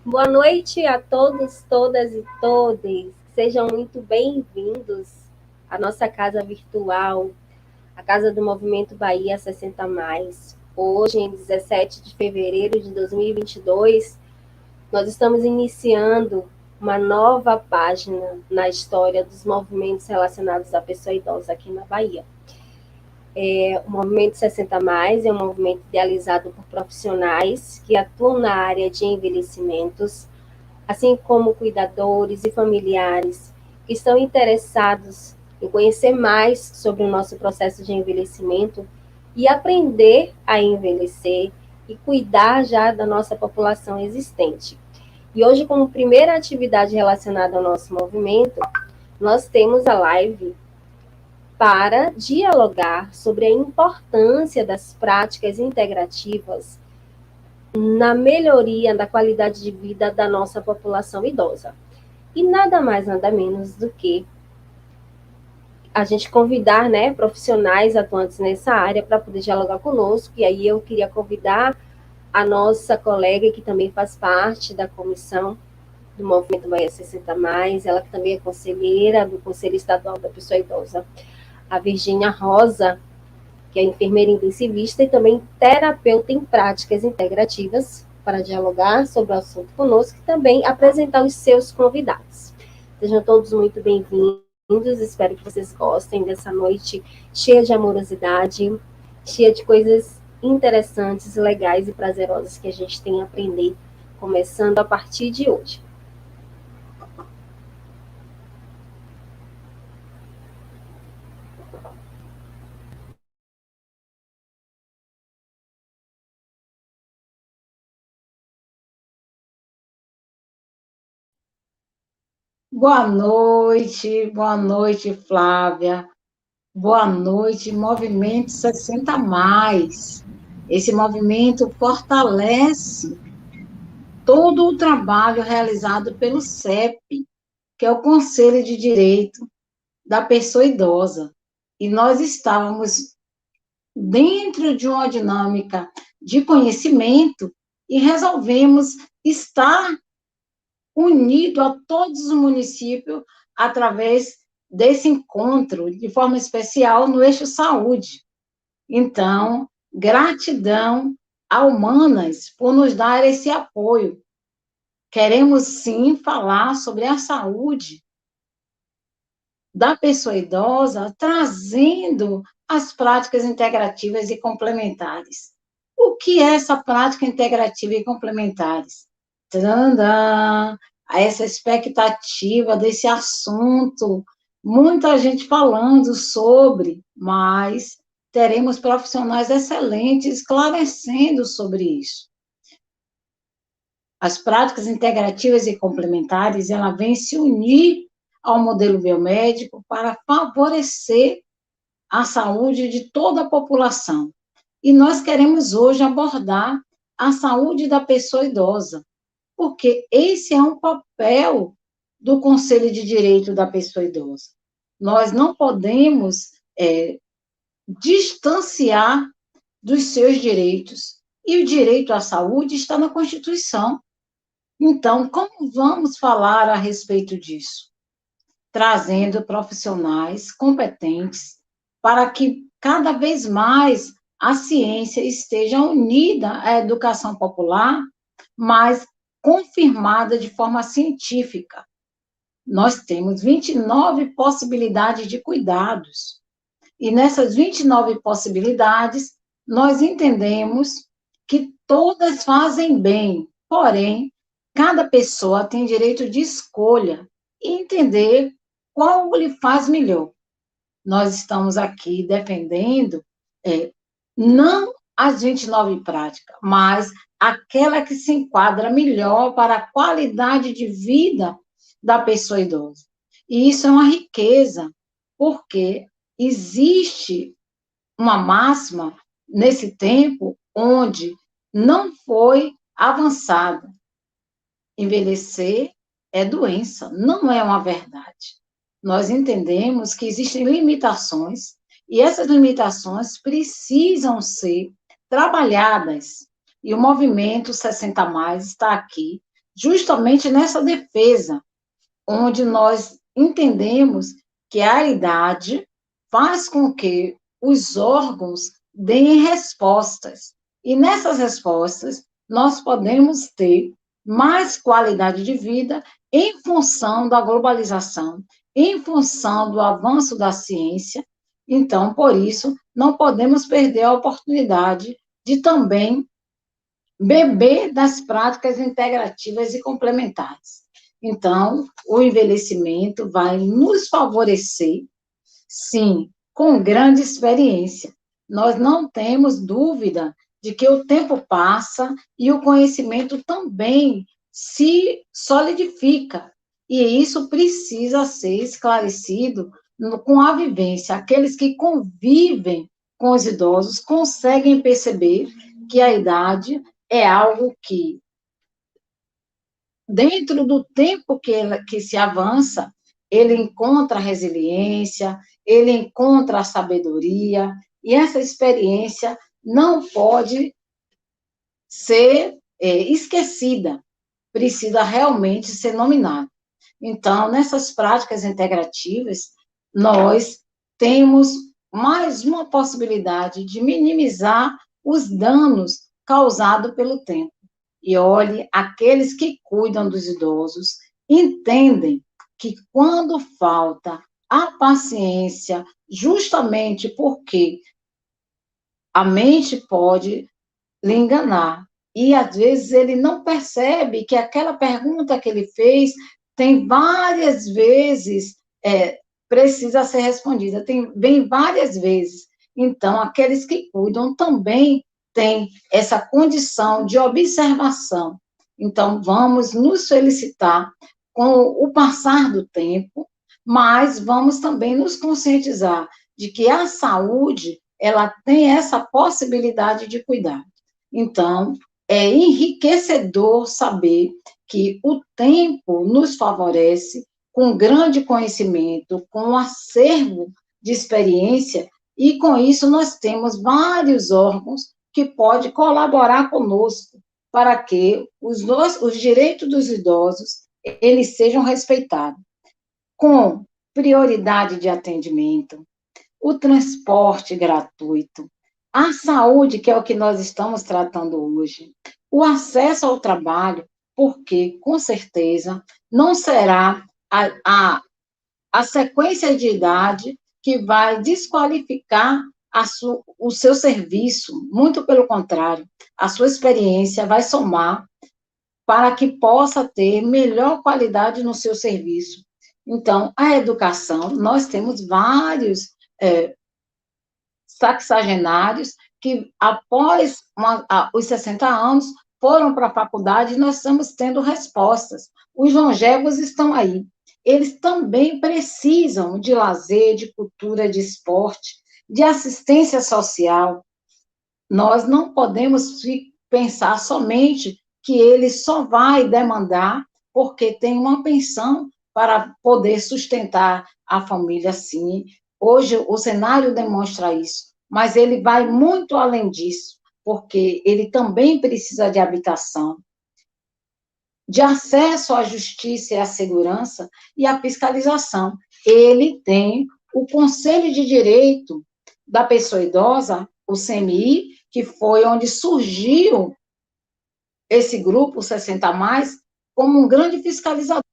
Boa noite a todos, todas e todes. Sejam muito bem-vindos à nossa casa virtual, a Casa do Movimento Bahia 60 Mais. Hoje, em 17 de fevereiro de 2022, nós estamos iniciando uma nova página na história dos movimentos relacionados à pessoa idosa aqui na Bahia. O Movimento 60 Mais é um movimento idealizado por profissionais que atuam na área de envelhecimentos, assim como cuidadores e familiares que estão interessados em conhecer mais sobre o nosso processo de envelhecimento e aprender a envelhecer e cuidar já da nossa população existente. E hoje, como primeira atividade relacionada ao nosso movimento, nós temos a live para dialogar sobre a importância das práticas integrativas na melhoria da qualidade de vida da nossa população idosa. E nada mais, nada menos do que a gente convidar, né, profissionais atuantes nessa área para poder dialogar conosco. E aí eu queria convidar a nossa colega, que também faz parte da comissão do Movimento Bahia 60 Mais, ela que também é conselheira do Conselho Estadual da Pessoa Idosa, a Virgínia Rosa, que é enfermeira intensivista e também terapeuta em práticas integrativas, para dialogar sobre o assunto conosco e também apresentar os seus convidados. Sejam todos muito bem-vindos, espero que vocês gostem dessa noite cheia de amorosidade, cheia de coisas interessantes, legais e prazerosas que a gente tem a aprender, começando a partir de hoje. Boa noite, Flávia. Boa noite, Movimento 60 Mais. Esse movimento fortalece todo o trabalho realizado pelo CEP, que é o Conselho de Direito da Pessoa Idosa. E nós estávamos dentro de uma dinâmica de conhecimento e resolvemos estar unido a todos os municípios através desse encontro, de forma especial no eixo saúde. Então, gratidão a Humanas por nos dar esse apoio. Queremos, sim, falar sobre a saúde da pessoa idosa, trazendo as práticas integrativas e complementares. O que é essa prática integrativa e complementares? Tandã, essa expectativa desse assunto, muita gente falando sobre, mas teremos profissionais excelentes esclarecendo sobre isso. As práticas integrativas e complementares, ela vem se unir ao modelo biomédico para favorecer a saúde de toda a população. E nós queremos hoje abordar a saúde da pessoa idosa, porque esse é um papel do Conselho de Direito da Pessoa Idosa. Nós não podemos distanciar dos seus direitos. E o direito à saúde está na Constituição. Então, como vamos falar a respeito disso? Trazendo profissionais competentes para que cada vez mais a ciência esteja unida à educação popular, mas confirmada de forma científica. Nós temos 29 possibilidades de cuidados, e nessas 29 possibilidades, nós entendemos que todas fazem bem, porém, cada pessoa tem direito de escolha e entender qual lhe faz melhor. Nós estamos aqui defendendo não as 29 práticas, mas aquela que se enquadra melhor para a qualidade de vida da pessoa idosa. E isso é uma riqueza, porque existe uma máxima nesse tempo onde não foi avançada. Envelhecer é doença, não é uma verdade. Nós entendemos que existem limitações e essas limitações precisam ser trabalhadas. E o movimento 60 Mais está aqui justamente nessa defesa, onde nós entendemos que a idade faz com que os órgãos deem respostas. E nessas respostas, nós podemos ter mais qualidade de vida em função da globalização, em função do avanço da ciência. Então, por isso, não podemos perder a oportunidade de também beber das práticas integrativas e complementares. Então, o envelhecimento vai nos favorecer, sim, com grande experiência. Nós não temos dúvida de que o tempo passa e o conhecimento também se solidifica. E isso precisa ser esclarecido com a vivência. Aqueles que convivem com os idosos conseguem perceber que a idade é algo que, dentro do tempo que se avança, ele encontra a resiliência, ele encontra a sabedoria, e essa experiência não pode ser esquecida, precisa realmente ser nominada. Então, nessas práticas integrativas, nós temos mais uma possibilidade de minimizar os danos causados pelo tempo. E olhe, aqueles que cuidam dos idosos entendem que quando falta a paciência, justamente porque a mente pode lhe enganar. E às vezes ele não percebe que aquela pergunta que ele fez tem várias vezes precisa ser respondida, vem várias vezes. Então, aqueles que cuidam também têm essa condição de observação. Então, vamos nos felicitar com o passar do tempo, mas vamos também nos conscientizar de que a saúde, ela tem essa possibilidade de cuidar. Então, é enriquecedor saber que o tempo nos favorece com grande conhecimento, com um acervo de experiência, e com isso nós temos vários órgãos que podem colaborar conosco para que os direitos dos idosos eles sejam respeitados, com prioridade de atendimento, o transporte gratuito, a saúde, que é o que nós estamos tratando hoje, o acesso ao trabalho, porque, com certeza, não será a sequência de idade que vai desqualificar o seu serviço, muito pelo contrário, a sua experiência vai somar para que possa ter melhor qualidade no seu serviço. Então, a educação, nós temos vários sexagenários que, após os 60 anos, foram para a faculdade e nós estamos tendo respostas. Os longevos estão aí. Eles também precisam de lazer, de cultura, de esporte, de assistência social. Nós não podemos pensar somente que ele só vai demandar porque tem uma pensão para poder sustentar a família, sim. Hoje o cenário demonstra isso, mas ele vai muito além disso, porque ele também precisa de habitação, de acesso à justiça e à segurança e à fiscalização. Ele tem o Conselho de Direito da Pessoa Idosa, o CMI, que foi onde surgiu esse grupo 60 mais, como um grande fiscalizador.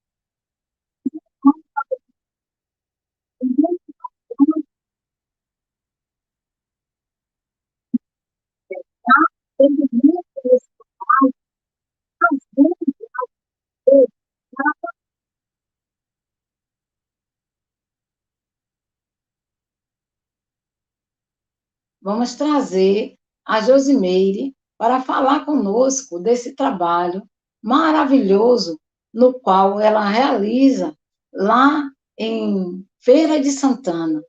Vamos trazer a Josimeire para falar conosco desse trabalho maravilhoso no qual ela realiza lá em Feira de Santana.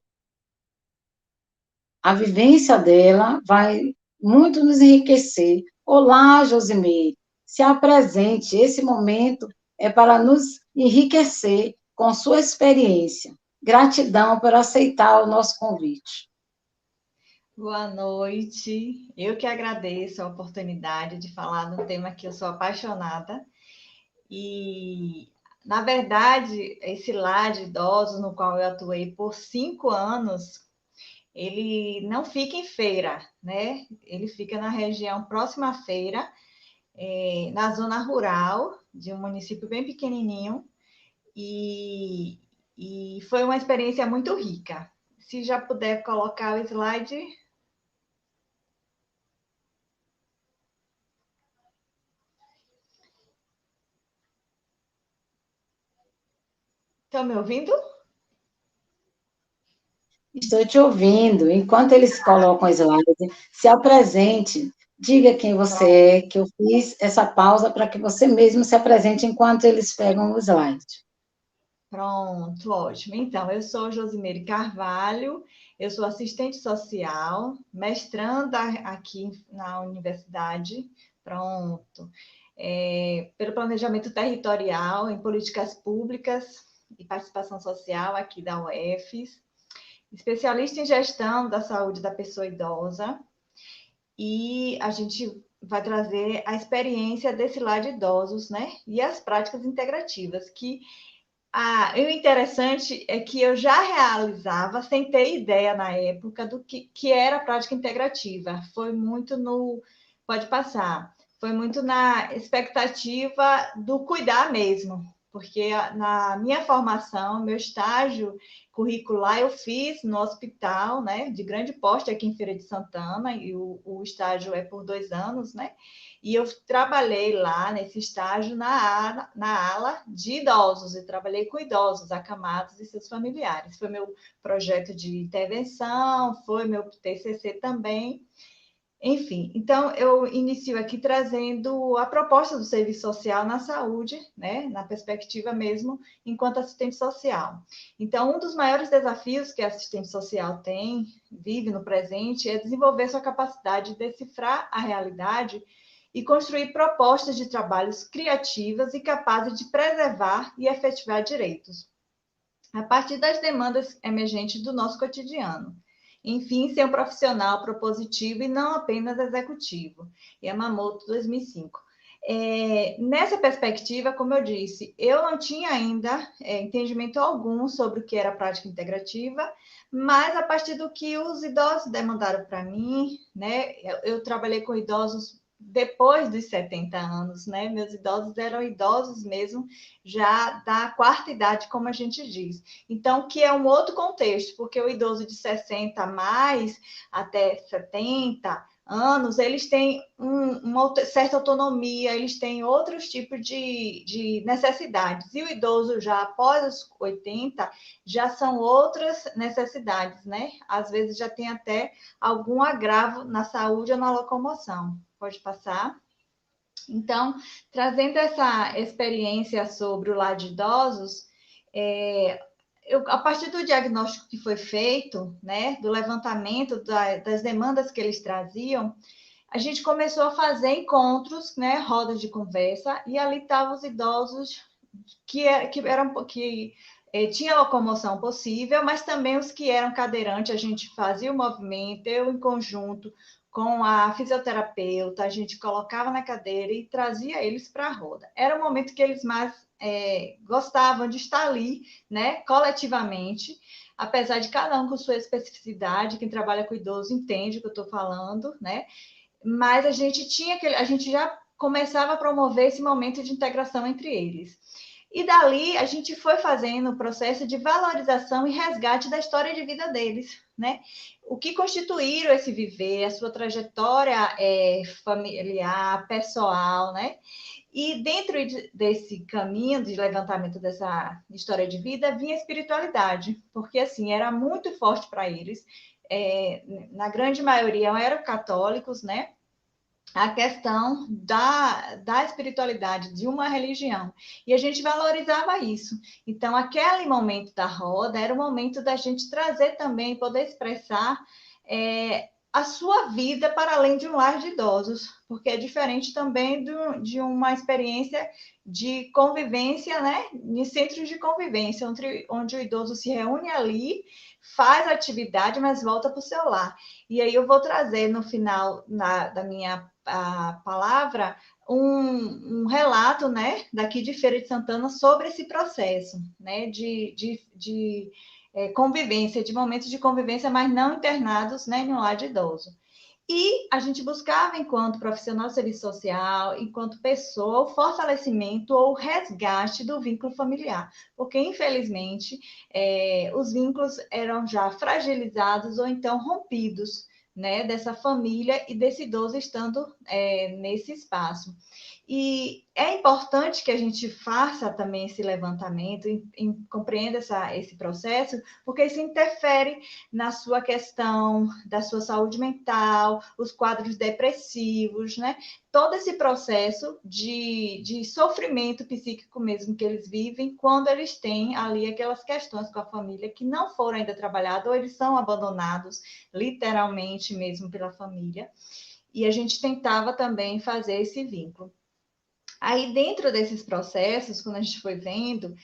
A vivência dela vai muito nos enriquecer. Olá, Josimeire, se apresente. Esse momento é para nos enriquecer com sua experiência. Gratidão por aceitar o nosso convite. Boa noite. Eu que agradeço a oportunidade de falar de um tema que eu sou apaixonada. E, na verdade, esse lar de idosos no qual eu atuei por 5 anos, ele não fica em Feira, né? Ele fica na região próxima à Feira, na zona rural de um município bem pequenininho, e, e foi uma experiência muito rica. Se já puder colocar o slide. Estão me ouvindo? Estou te ouvindo. Enquanto eles colocam o slide, se apresente, diga quem você é, que eu fiz essa pausa para que você mesmo se apresente enquanto eles pegam o slide. Pronto, ótimo. Então, eu sou Josimeire Carvalho, eu sou assistente social, mestranda aqui na universidade, pronto, pelo planejamento territorial em políticas públicas e participação social aqui da UFES, especialista em gestão da saúde da pessoa idosa, e a gente vai trazer a experiência desse lar de idosos, né? E as práticas integrativas, que e o interessante é que eu já realizava, sem ter ideia na época, do que era a prática integrativa. Foi muito no. Pode passar. Foi muito na expectativa do cuidar mesmo, porque na minha formação, meu estágio curricular, eu fiz no hospital, né, de grande porte aqui em Feira de Santana, e o estágio é por 2 anos, né? E eu trabalhei lá nesse estágio na ala de idosos, e trabalhei com idosos, acamados e seus familiares. Foi meu projeto de intervenção, foi meu TCC também. Enfim, então eu inicio aqui trazendo a proposta do serviço social na saúde, né, na perspectiva mesmo, enquanto assistente social. Então, um dos maiores desafios que a assistente social tem, vive no presente, é desenvolver sua capacidade de decifrar a realidade e construir propostas de trabalhos criativas e capazes de preservar e efetivar direitos, a partir das demandas emergentes do nosso cotidiano. Enfim, ser um profissional propositivo e não apenas executivo. Yamamoto, 2005. Nessa perspectiva, como eu disse, eu não tinha ainda entendimento algum sobre o que era prática integrativa, mas a partir do que os idosos demandaram para mim, né, eu trabalhei com idosos depois dos 70 anos, né? Meus idosos eram idosos mesmo, já da quarta idade, como a gente diz. Então, que é um outro contexto, porque o idoso de 60 mais até 70 anos, eles têm uma certa autonomia, eles têm outros tipos de necessidades. E o idoso já após os 80 já são outras necessidades, né? Às vezes já tem até algum agravo na saúde ou na locomoção. Pode passar. Então, trazendo essa experiência sobre o lar de idosos, a partir do diagnóstico que foi feito, né, do levantamento das demandas que eles traziam, a gente começou a fazer encontros, né, rodas de conversa, e ali estavam os idosos que tinha locomoção possível, mas também os que eram cadeirantes, a gente fazia o movimento, eu em conjunto com a fisioterapeuta, a gente colocava na cadeira e trazia eles para a roda. Era o momento que eles mais gostavam de estar ali, né, coletivamente, apesar de cada um com sua especificidade, quem trabalha com idoso entende o que eu estou falando, né? Mas a gente já começava a promover esse momento de integração entre eles. E dali a gente foi fazendo o processo de valorização e resgate da história de vida deles, né? O que constituíram esse viver, a sua trajetória familiar, pessoal, né? E dentro desse caminho de levantamento dessa história de vida vinha a espiritualidade, porque assim era muito forte para eles. Na grande maioria eram católicos, né? A questão da espiritualidade, de uma religião. E a gente valorizava isso. Então, aquele momento da roda era o momento da gente trazer também, poder expressar a sua vida para além de um lar de idosos, porque é diferente também de uma experiência de convivência, né? Em centros de convivência, onde o idoso se reúne ali, faz atividade, mas volta para o seu lar. E aí eu vou trazer no final da minha a palavra um relato, né, daqui de Feira de Santana sobre esse processo, né, de convivência, de momentos de convivência, mas não internados, né, em um lar de idoso. E a gente buscava, enquanto profissional de serviço social, enquanto pessoa, o fortalecimento ou o resgate do vínculo familiar, porque, infelizmente, os vínculos eram já fragilizados ou então rompidos, né, dessa família e desse idoso estando nesse espaço. E é importante que a gente faça também esse levantamento, compreenda esse processo, porque isso interfere na sua questão da sua saúde mental, os quadros depressivos, né? Todo esse processo de sofrimento psíquico mesmo que eles vivem quando eles têm ali aquelas questões com a família que não foram ainda trabalhadas ou eles são abandonados literalmente mesmo pela família. E a gente tentava também fazer esse vínculo. Aí, dentro desses processos, quando a gente foi vendo,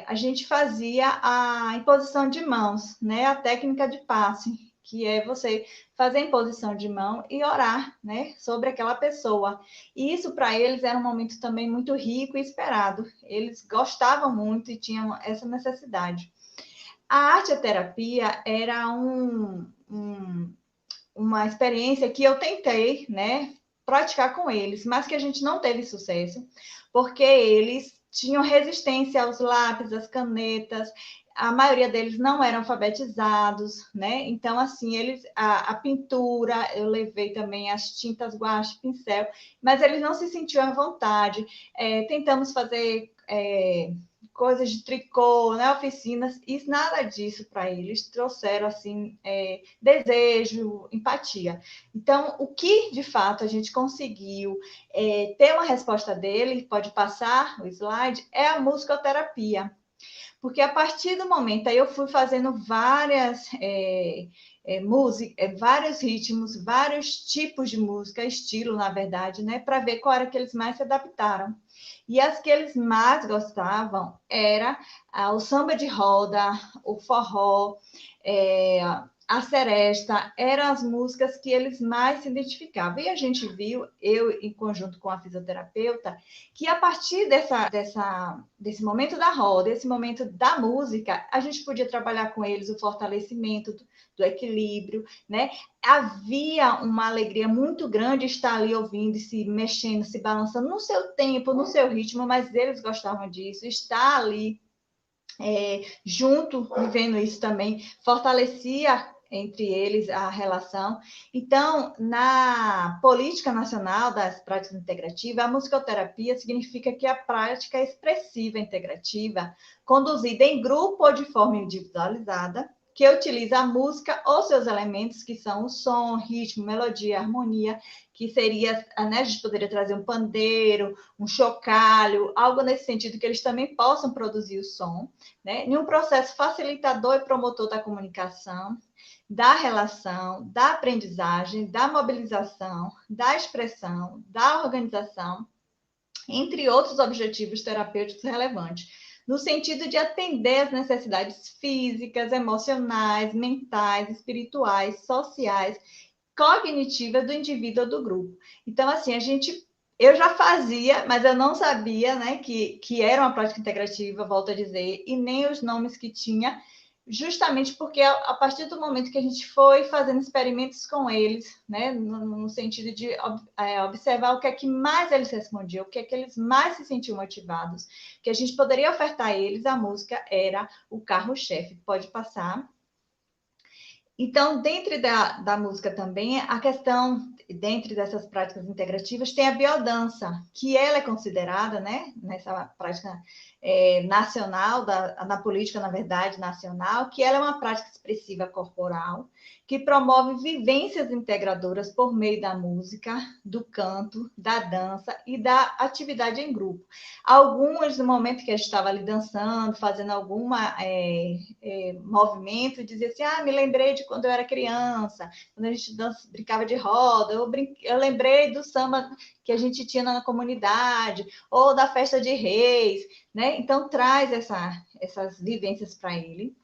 a gente fazia a imposição de mãos, né? A técnica de passe, que é você fazer a imposição de mão e orar, né, sobre aquela pessoa. E isso, para eles, era um momento também muito rico e esperado. Eles gostavam muito e tinham essa necessidade. A arte-terapia era uma experiência que eu tentei, né, praticar com eles, mas que a gente não teve sucesso, porque eles tinham resistência aos lápis, às canetas, a maioria deles não eram alfabetizados, né? Então, assim, a pintura, eu levei também as tintas guache, pincel, mas eles não se sentiam à vontade. Tentamos fazer coisas de tricô, né, oficinas, e nada disso para eles. Trouxeram, assim, desejo, empatia. Então, o que, de fato, a gente conseguiu ter uma resposta dele, pode passar o slide, é a musicoterapia. Porque a partir do momento, aí eu fui fazendo várias vários ritmos, vários tipos de música, estilo, na verdade, né, para ver qual era que eles mais se adaptaram. E as que eles mais gostavam era o samba de roda, o forró, a seresta, eram as músicas que eles mais se identificavam. E a gente viu, eu em conjunto com a fisioterapeuta, que a partir desse momento da roda, esse momento da música, a gente podia trabalhar com eles o fortalecimento do equilíbrio, né? Havia uma alegria muito grande estar ali ouvindo, se mexendo, se balançando no seu tempo, no seu ritmo, mas eles gostavam disso, estar ali junto, vivendo isso também, fortalecia entre eles a relação. Então, na política nacional das práticas integrativas, a musicoterapia significa que a prática expressiva integrativa, conduzida em grupo ou de forma individualizada, que utiliza a música ou seus elementos, que são o som, ritmo, melodia, harmonia, que seria, né, a gente poderia trazer um pandeiro, um chocalho, algo nesse sentido, que eles também possam produzir o som, né, em um processo facilitador e promotor da comunicação, da relação, da aprendizagem, da mobilização, da expressão, da organização, entre outros objetivos terapêuticos relevantes, no sentido de atender às necessidades físicas, emocionais, mentais, espirituais, sociais, cognitivas do indivíduo ou do grupo. Então, assim, eu já fazia, mas eu não sabia, né, que era uma prática integrativa, volto a dizer, e nem os nomes que tinha, justamente porque a partir do momento que a gente foi fazendo experimentos com eles, né, no sentido de observar o que é que mais eles respondiam, o que é que eles mais se sentiam motivados, que a gente poderia ofertar a eles, a música era o carro-chefe. Pode passar. Então, dentro da música também, a questão, dentro dessas práticas integrativas, tem a biodança, que ela é considerada, né, nessa prática nacional, na política, na verdade, nacional, que ela é uma prática expressiva corporal, que promove vivências integradoras por meio da música, do canto, da dança e da atividade em grupo. Algumas, no momento que a gente estava ali dançando, fazendo algum movimento, dizia assim, me lembrei de quando eu era criança, quando a gente brincava de roda, eu lembrei do samba que a gente tinha na comunidade, ou da festa de reis, né? Então, traz essas vivências para ele.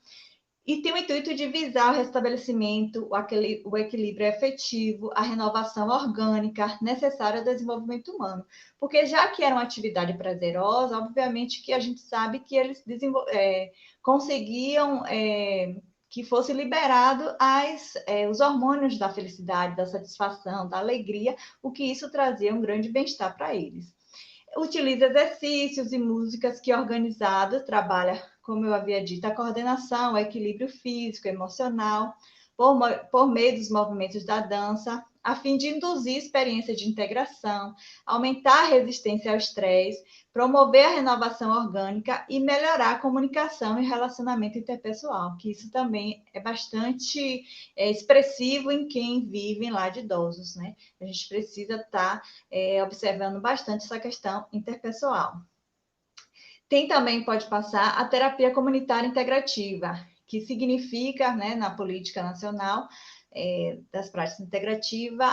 e tem o intuito de visar o restabelecimento, o equilíbrio efetivo, a renovação orgânica necessária ao desenvolvimento humano. Porque já que era uma atividade prazerosa, obviamente que a gente sabe que eles conseguiam que fosse liberado os hormônios da felicidade, da satisfação, da alegria, o que isso trazia um grande bem-estar para eles. Utiliza exercícios e músicas que organizado trabalha, como eu havia dito, a coordenação, o equilíbrio físico, emocional, por meio dos movimentos da dança, a fim de induzir experiência de integração, aumentar a resistência ao estresse, promover a renovação orgânica e melhorar a comunicação e relacionamento interpessoal, que isso também é bastante expressivo em quem vive em lar de idosos, né? A gente precisa estar observando bastante essa questão interpessoal. Tem também, pode passar, a terapia comunitária integrativa, que significa, né, na política nacional das práticas integrativas,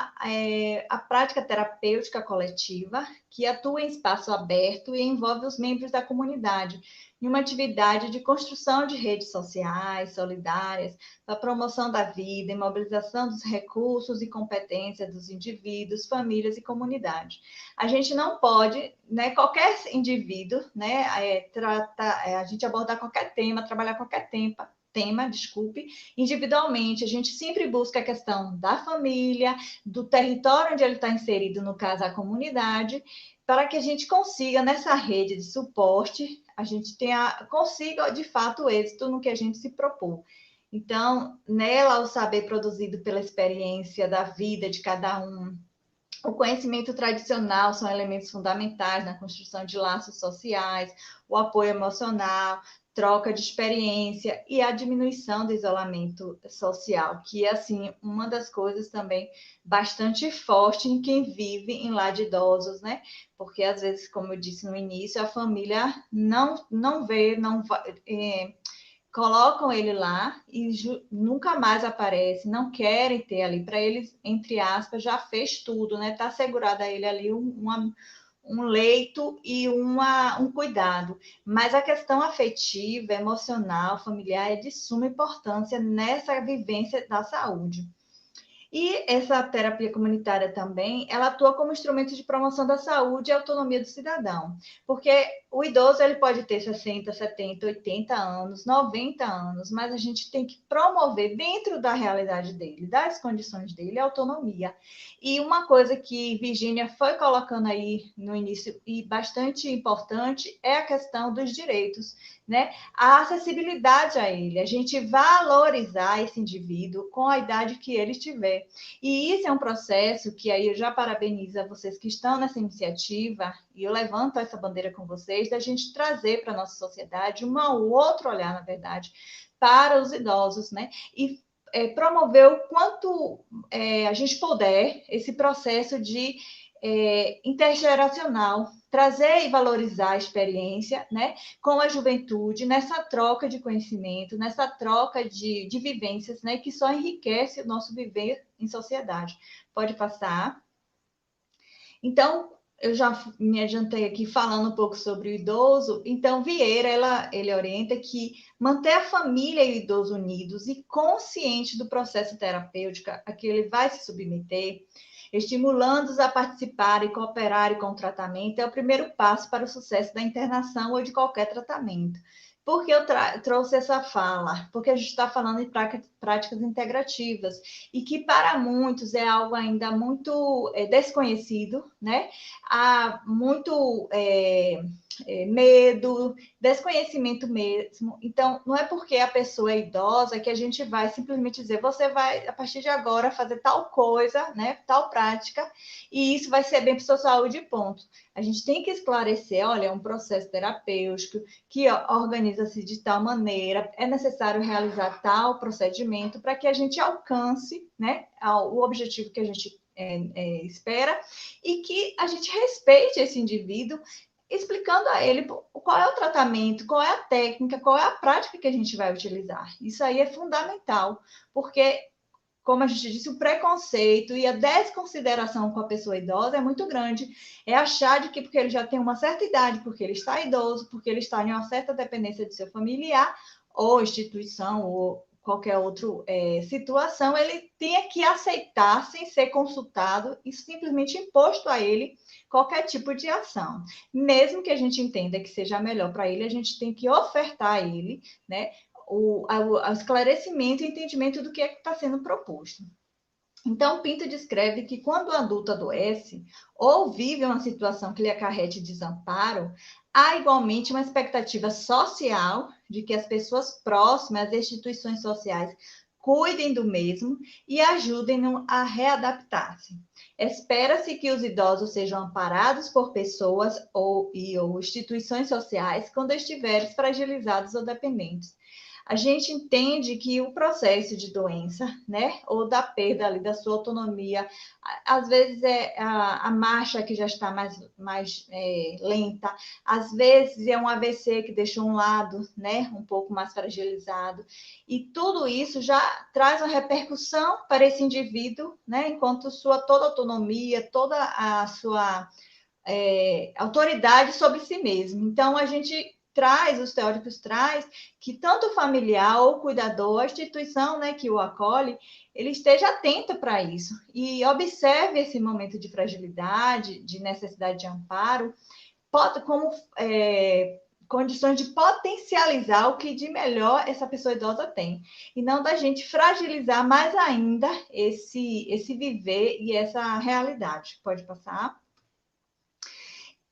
a prática terapêutica coletiva, que atua em espaço aberto e envolve os membros da comunidade, em uma atividade de construção de redes sociais solidárias, para a promoção da vida e mobilização dos recursos e competências dos indivíduos, famílias e comunidade. A gente não pode, né, qualquer indivíduo, né, a gente abordar qualquer tema, trabalhar qualquer tema, individualmente. A gente sempre busca a questão da família, do território onde ele está inserido, no caso, a comunidade, para que a gente consiga, nessa rede de suporte, a gente consiga, de fato, o êxito no que a gente se propôs. Então, nela, o saber produzido pela experiência da vida de cada um, o conhecimento tradicional são elementos fundamentais na construção de laços sociais, o apoio emocional, troca de experiência e a diminuição do isolamento social, que é, assim, uma das coisas também bastante forte em quem vive em lar de idosos, né? Porque, às vezes, como eu disse no início, a família não vê, colocam ele lá e nunca mais aparece, não querem ter ali. Para eles, entre aspas, já fez tudo, né? Está assegurado a ele ali um leito e um cuidado. Mas a questão afetiva, emocional, familiar é de suma importância nessa vivência da saúde. E essa terapia comunitária também, ela atua como instrumento de promoção da saúde e autonomia do cidadão. Porque o idoso, ele pode ter 60, 70, 80 anos, 90 anos, mas a gente tem que promover dentro da realidade dele, das condições dele, a autonomia. E uma coisa que Virginia foi colocando aí no início, e bastante importante, é a questão dos direitos, né? A acessibilidade a ele, a gente valorizar esse indivíduo com a idade que ele tiver. E isso é um processo que aí eu já parabenizo a vocês que estão nessa iniciativa, e eu levanto essa bandeira com vocês, da gente trazer para a nossa sociedade um outro olhar, na verdade, para os idosos, né? E promover o quanto a gente puder esse processo de intergeracional, trazer e valorizar a experiência, né, com a juventude, nessa troca de conhecimento, nessa troca de vivências, né, que só enriquece o nosso viver em sociedade. Pode passar. Então, eu já me adiantei aqui falando um pouco sobre o idoso. Então, Vieira, ele orienta que manter a família e o idoso unidos e consciente do processo terapêutico a que ele vai se submeter, estimulando-os a participar e cooperar com o tratamento, é o primeiro passo para o sucesso da internação ou de qualquer tratamento. Por que eu trouxe essa fala? Porque a gente está falando de práticas integrativas e que para muitos é algo ainda muito desconhecido, né? Há muito medo, desconhecimento mesmo. Então, não é porque a pessoa é idosa que a gente vai simplesmente dizer, você vai, a partir de agora, fazer tal coisa, né, tal prática, e isso vai ser bem para a sua saúde, ponto. A gente tem que esclarecer, olha, é um processo terapêutico que organiza-se de tal maneira, é necessário realizar tal procedimento para que a gente alcance, né, o objetivo que a gente espera e que a gente respeite esse indivíduo, explicando a ele qual é o tratamento, qual é a técnica, qual é a prática que a gente vai utilizar. Isso aí é fundamental, porque, como a gente disse, o preconceito e a desconsideração com a pessoa idosa é muito grande. É achar de que porque ele já tem uma certa idade, porque ele está idoso, porque ele está em uma certa dependência de seu familiar, ou instituição, ou qualquer outra situação, ele tenha que aceitar sem ser consultado e simplesmente imposto a ele qualquer tipo de ação. Mesmo que a gente entenda que seja melhor para ele, a gente tem que ofertar a ele, né, o esclarecimento e entendimento do que é que está sendo proposto. Então, Pinto descreve que quando o adulto adoece ou vive uma situação que lhe acarrete desamparo, há igualmente uma expectativa social de que as pessoas próximas às instituições sociais cuidem do mesmo e ajudem-no a readaptar-se. Espera-se que os idosos sejam amparados por pessoas ou instituições sociais quando estiverem fragilizados ou dependentes. A gente entende que o processo de doença, né, ou da perda ali da sua autonomia, às vezes é a marcha que já está mais lenta, às vezes é um AVC que deixou um lado, né, um pouco mais fragilizado, e tudo isso já traz uma repercussão para esse indivíduo, né, enquanto toda autonomia, toda a sua autoridade sobre si mesmo. Então, a gente os teóricos traz que tanto o familiar ou o cuidador, a instituição, né, que o acolhe, ele esteja atento para isso e observe esse momento de fragilidade, de necessidade de amparo, como condições de potencializar o que de melhor essa pessoa idosa tem, e não da gente fragilizar mais ainda esse viver e essa realidade. Pode passar?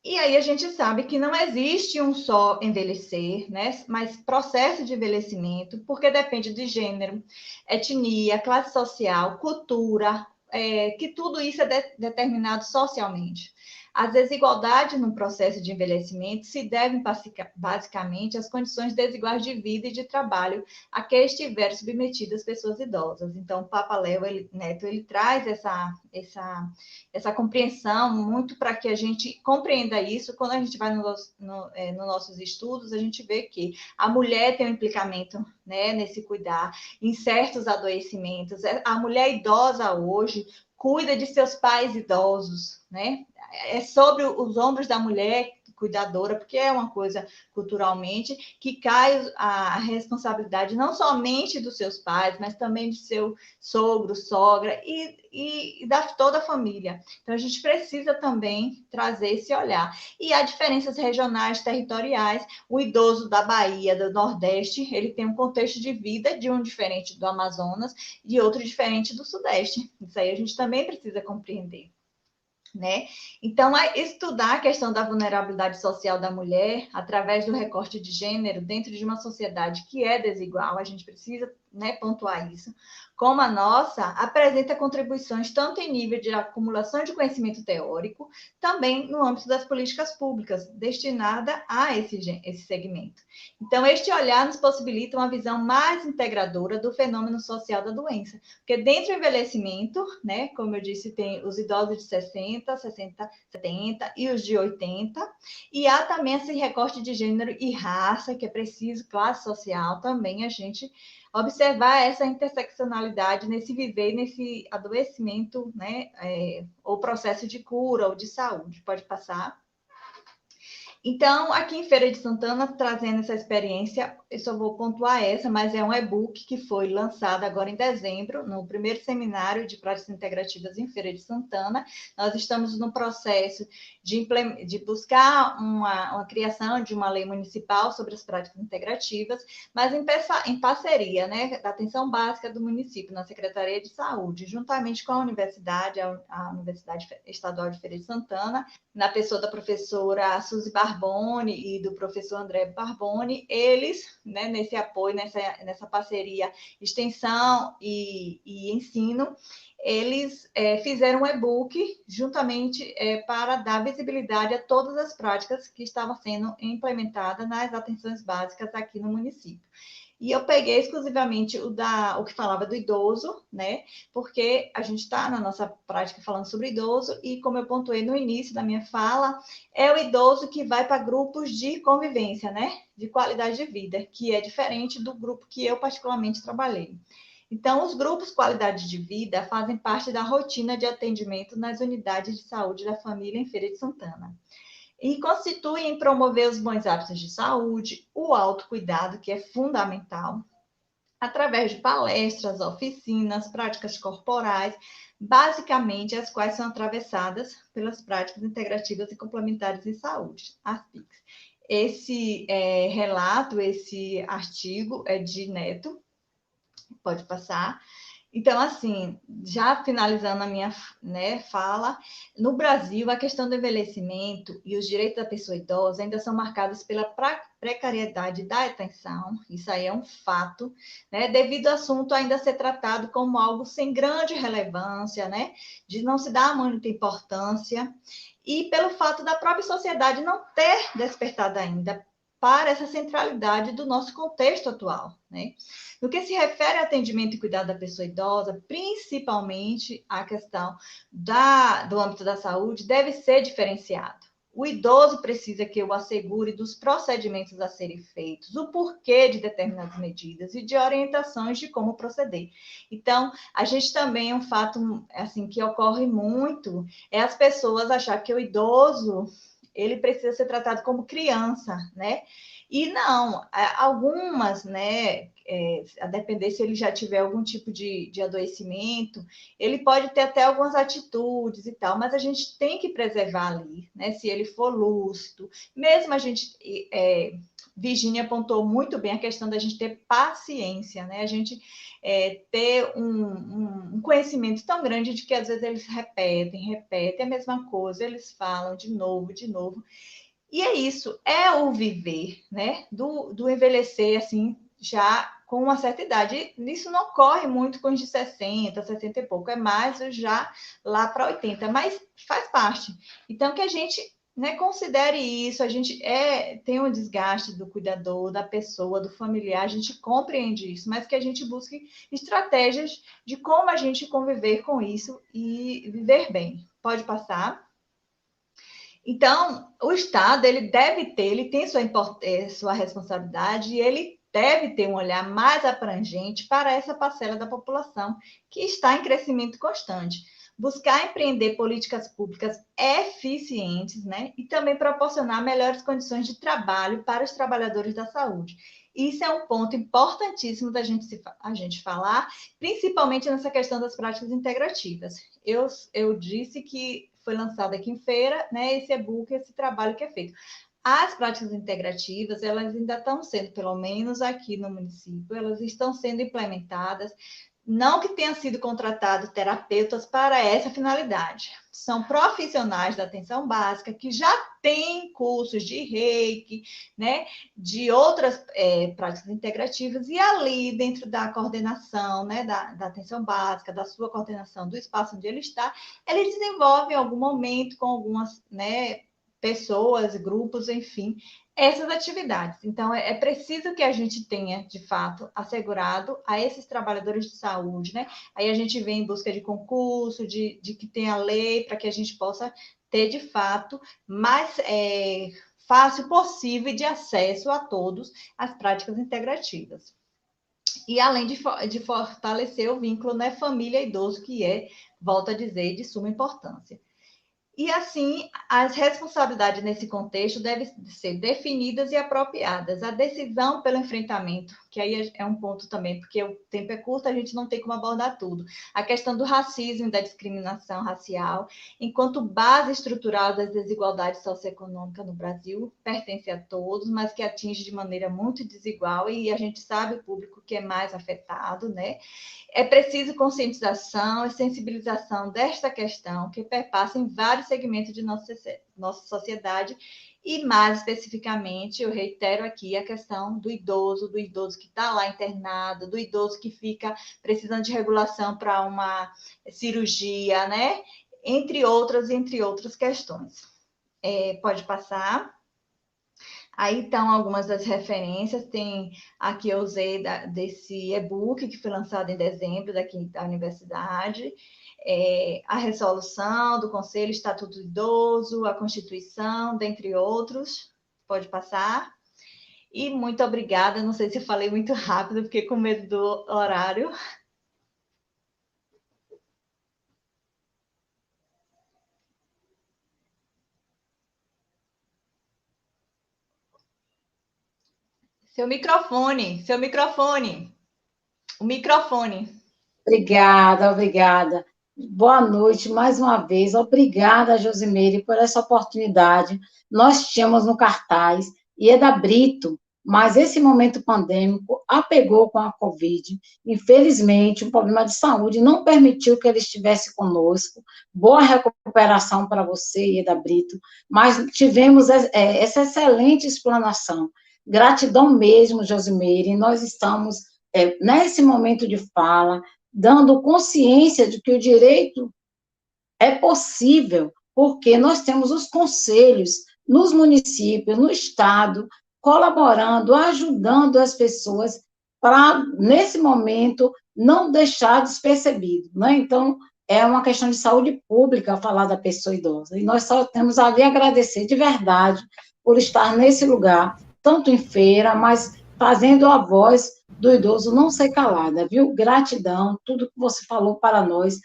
E aí a gente sabe que não existe um só envelhecer, né? Mas processo de envelhecimento, porque depende de gênero, etnia, classe social, cultura, que tudo isso é determinado socialmente. As desigualdades no processo de envelhecimento se devem basicamente às condições desiguais de vida e de trabalho a que estiverem submetidas pessoas idosas. Então, o Papa Léo Neto ele traz essa compreensão muito para que a gente compreenda isso. Quando a gente vai nos nossos estudos, a gente vê que a mulher tem um implicamento, né, nesse cuidar em certos adoecimentos. A mulher idosa hoje cuida de seus pais idosos, né? É sobre os ombros da mulher cuidadora, porque é uma coisa culturalmente que cai a responsabilidade não somente dos seus pais, mas também de seu sogro, sogra e da toda a família. Então a gente precisa também trazer esse olhar. E há diferenças regionais, territoriais. O idoso da Bahia, do Nordeste, ele tem um contexto de vida de um diferente do Amazonas e outro diferente do Sudeste. Isso aí a gente também precisa compreender. Né? Então, estudar a questão da vulnerabilidade social da mulher através do recorte de gênero dentro de uma sociedade que é desigual, a gente precisa, né, pontuar isso, como a nossa, apresenta contribuições tanto em nível de acumulação de conhecimento teórico, também no âmbito das políticas públicas, destinada a esse segmento. Então, este olhar nos possibilita uma visão mais integradora do fenômeno social da doença, porque dentro do envelhecimento, né, como eu disse, tem os idosos de 60, 60, 70 e os de 80, e há também esse recorte de gênero e raça, que é preciso, classe social, também a gente observar essa interseccionalidade nesse viver, nesse adoecimento, né, ou processo de cura ou de saúde. Pode passar? Então, aqui em Feira de Santana, trazendo essa experiência, eu só vou pontuar essa, mas é um e-book que foi lançado agora em dezembro, no primeiro seminário de práticas integrativas em Feira de Santana. Nós estamos no processo de buscar uma criação de uma lei municipal sobre as práticas integrativas, mas em parceria, né, da atenção básica do município, na Secretaria de Saúde, juntamente com a Universidade Estadual de Feira de Santana, na pessoa da professora Suzy Barboni e do professor André Barboni, eles, né, nesse apoio, nessa parceria extensão e ensino, eles fizeram um e-book juntamente para dar visibilidade a todas as práticas que estavam sendo implementadas nas atenções básicas aqui no município. E eu peguei exclusivamente o que falava do idoso, né? Porque a gente está na nossa prática falando sobre idoso, e como eu pontuei no início da minha fala, é o idoso que vai para grupos de convivência, né? De qualidade de vida, que é diferente do grupo que eu particularmente trabalhei. Então, os grupos qualidade de vida fazem parte da rotina de atendimento nas unidades de saúde da família em Feira de Santana. e constituem em promover os bons hábitos de saúde, o autocuidado, que é fundamental, através de palestras, oficinas, práticas corporais, basicamente as quais são atravessadas pelas práticas integrativas e complementares em saúde, as PICs. Esse relato, esse artigo é de Neto, pode passar. Então, assim, já finalizando a minha fala, no Brasil, a questão do envelhecimento e os direitos da pessoa idosa ainda são marcados pela precariedade da atenção, isso aí é um fato, né? Devido ao assunto ainda ser tratado como algo sem grande relevância, né? De não se dar muita importância, e pelo fato da própria sociedade não ter despertado ainda para essa centralidade do nosso contexto atual, né? No que se refere ao atendimento e cuidado da pessoa idosa, principalmente a questão do âmbito da saúde, deve ser diferenciado. O idoso precisa que eu assegure dos procedimentos a serem feitos, o porquê de determinadas medidas e de orientações de como proceder. Então, a gente também, um fato assim que ocorre muito, é as pessoas achar que o idoso ele precisa ser tratado como criança, né? E não, algumas, né, a depender se ele já tiver algum tipo de adoecimento, ele pode ter até algumas atitudes e tal, mas a gente tem que preservar ali, né? Se ele for lúcido, mesmo a gente. Virginia apontou muito bem a questão da gente ter paciência, né? A gente ter um conhecimento tão grande de que às vezes eles repetem a mesma coisa, eles falam de novo, de novo. E é isso, é o viver, né? Do envelhecer, assim, já com uma certa idade. Isso não ocorre muito com os de 60, 60 e pouco, é mais já lá para 80, mas faz parte. Então, que a gente, né, considere isso, a gente tem um desgaste do cuidador, da pessoa, do familiar, a gente compreende isso, mas que a gente busque estratégias de como a gente conviver com isso e viver bem. Pode passar. Então, o Estado, ele tem sua responsabilidade e ele deve ter um olhar mais abrangente para essa parcela da população que está em crescimento constante. Buscar empreender políticas públicas eficientes, né? E também proporcionar melhores condições de trabalho para os trabalhadores da saúde. Isso é um ponto importantíssimo da a gente falar, principalmente nessa questão das práticas integrativas. Eu disse que foi lançado aqui em feira, né, esse e-book, esse trabalho que é feito. As práticas integrativas, elas ainda estão sendo, pelo menos aqui no município, elas estão sendo implementadas, não que tenham sido contratados terapeutas para essa finalidade. São profissionais da atenção básica que já têm cursos de reiki, né, de outras práticas integrativas, e ali, dentro da coordenação, né, da atenção básica, da sua coordenação do espaço onde ele está, ele desenvolve em algum momento com algumas, né, pessoas, grupos, enfim, essas atividades. Então, é preciso que a gente tenha, de fato, assegurado a esses trabalhadores de saúde, né? Aí a gente vem em busca de concurso, de que tenha lei, para que a gente possa ter, de fato, mais fácil possível de acesso a todos às práticas integrativas. E além de fortalecer o vínculo, né, família e idoso, que é, volto a dizer, de suma importância. E, assim, as responsabilidades nesse contexto devem ser definidas e apropriadas. A decisão pelo enfrentamento, que aí é um ponto também, porque o tempo é curto, a gente não tem como abordar tudo. A questão do racismo e da discriminação racial, enquanto base estrutural das desigualdades socioeconômicas no Brasil, pertence a todos, mas que atinge de maneira muito desigual, e a gente sabe o público que é mais afetado, né? É preciso conscientização e sensibilização desta questão, que perpassa em vários segmentos de nossa sociedade, e mais especificamente, eu reitero aqui a questão do idoso que está lá internado, do idoso que fica precisando de regulação para uma cirurgia, né? Entre outras questões. Pode passar. Aí estão algumas das referências, tem aqui eu usei desse e-book que foi lançado em dezembro daqui da universidade, a resolução do Conselho Estatuto do Idoso, a Constituição, dentre outros. Pode passar. E muito obrigada, não sei se eu falei muito rápido, fiquei com medo do horário. Seu microfone. O microfone. Obrigada, obrigada. Boa noite mais uma vez. Obrigada, Josimeire, por essa oportunidade. Nós tínhamos no cartaz Ieda Brito, mas esse momento pandêmico apegou com a Covid. Infelizmente, um problema de saúde não permitiu que ele estivesse conosco. Boa recuperação para você, Ieda Brito. Mas tivemos essa excelente explanação. Gratidão mesmo, Josimeire. Nós estamos, nesse momento de fala, dando consciência de que o direito é possível, porque nós temos os conselhos nos municípios, no estado, colaborando, ajudando as pessoas para, nesse momento, não deixar despercebido, né? Então, é uma questão de saúde pública falar da pessoa idosa, e nós só temos a lhe agradecer de verdade por estar nesse lugar, tanto em feira, mas fazendo a voz do idoso não ser calada, viu? Gratidão, tudo que você falou para nós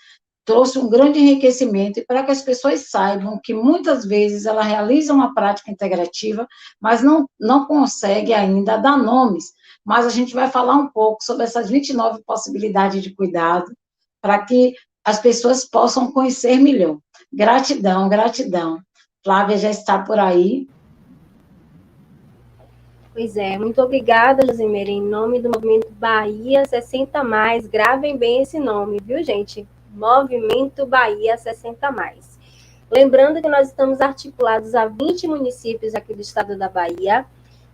trouxe um grande enriquecimento e para que as pessoas saibam que muitas vezes ela realiza uma prática integrativa, mas não consegue ainda dar nomes. Mas a gente vai falar um pouco sobre essas 29 possibilidades de cuidado para que as pessoas possam conhecer melhor. Gratidão, gratidão. Flávia já está por aí. Pois é, muito obrigada, Josimeire, em nome do Movimento Bahia 60 Mais. Gravem bem esse nome, viu, gente? Movimento Bahia 60 Mais. Lembrando que nós estamos articulados a 20 municípios aqui do estado da Bahia.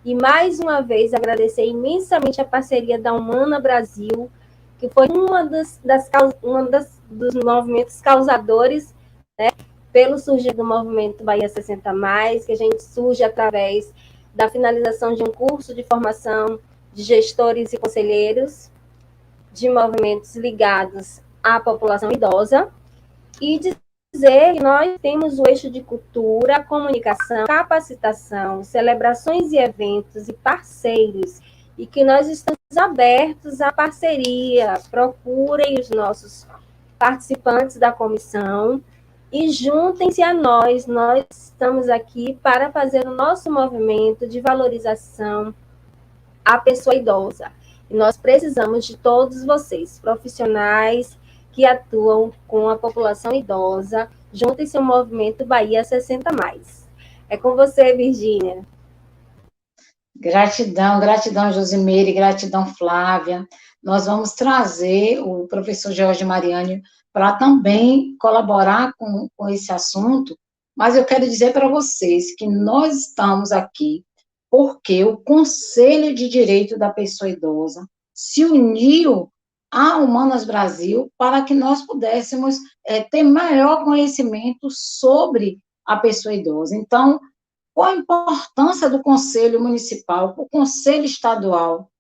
E mais uma vez agradecer imensamente a parceria da Humana Brasil, que foi dos movimentos causadores, né, pelo surgir do Movimento Bahia 60 Mais, que a gente surge através da finalização de um curso de formação de gestores e conselheiros de movimentos ligados à população idosa, e dizer que nós temos o eixo de cultura, comunicação, capacitação, celebrações e eventos e parceiros, e que nós estamos abertos à parceria. Procurem os nossos participantes da comissão e juntem-se a nós. Nós estamos aqui para fazer o nosso movimento de valorização à pessoa idosa. E nós precisamos de todos vocês, profissionais que atuam com a população idosa. Juntem-se ao Movimento Bahia 60 Mais. É com você, Virgínia. Gratidão, gratidão, Josimeire, gratidão, Flávia. Nós vamos trazer o professor George Mariani para também colaborar com esse assunto, mas eu quero dizer para vocês que nós estamos aqui porque o Conselho de Direito da Pessoa Idosa se uniu à Humanas Brasil para que nós pudéssemos ter maior conhecimento sobre a pessoa idosa. Então, qual a importância do Conselho Municipal, o Conselho Estadual,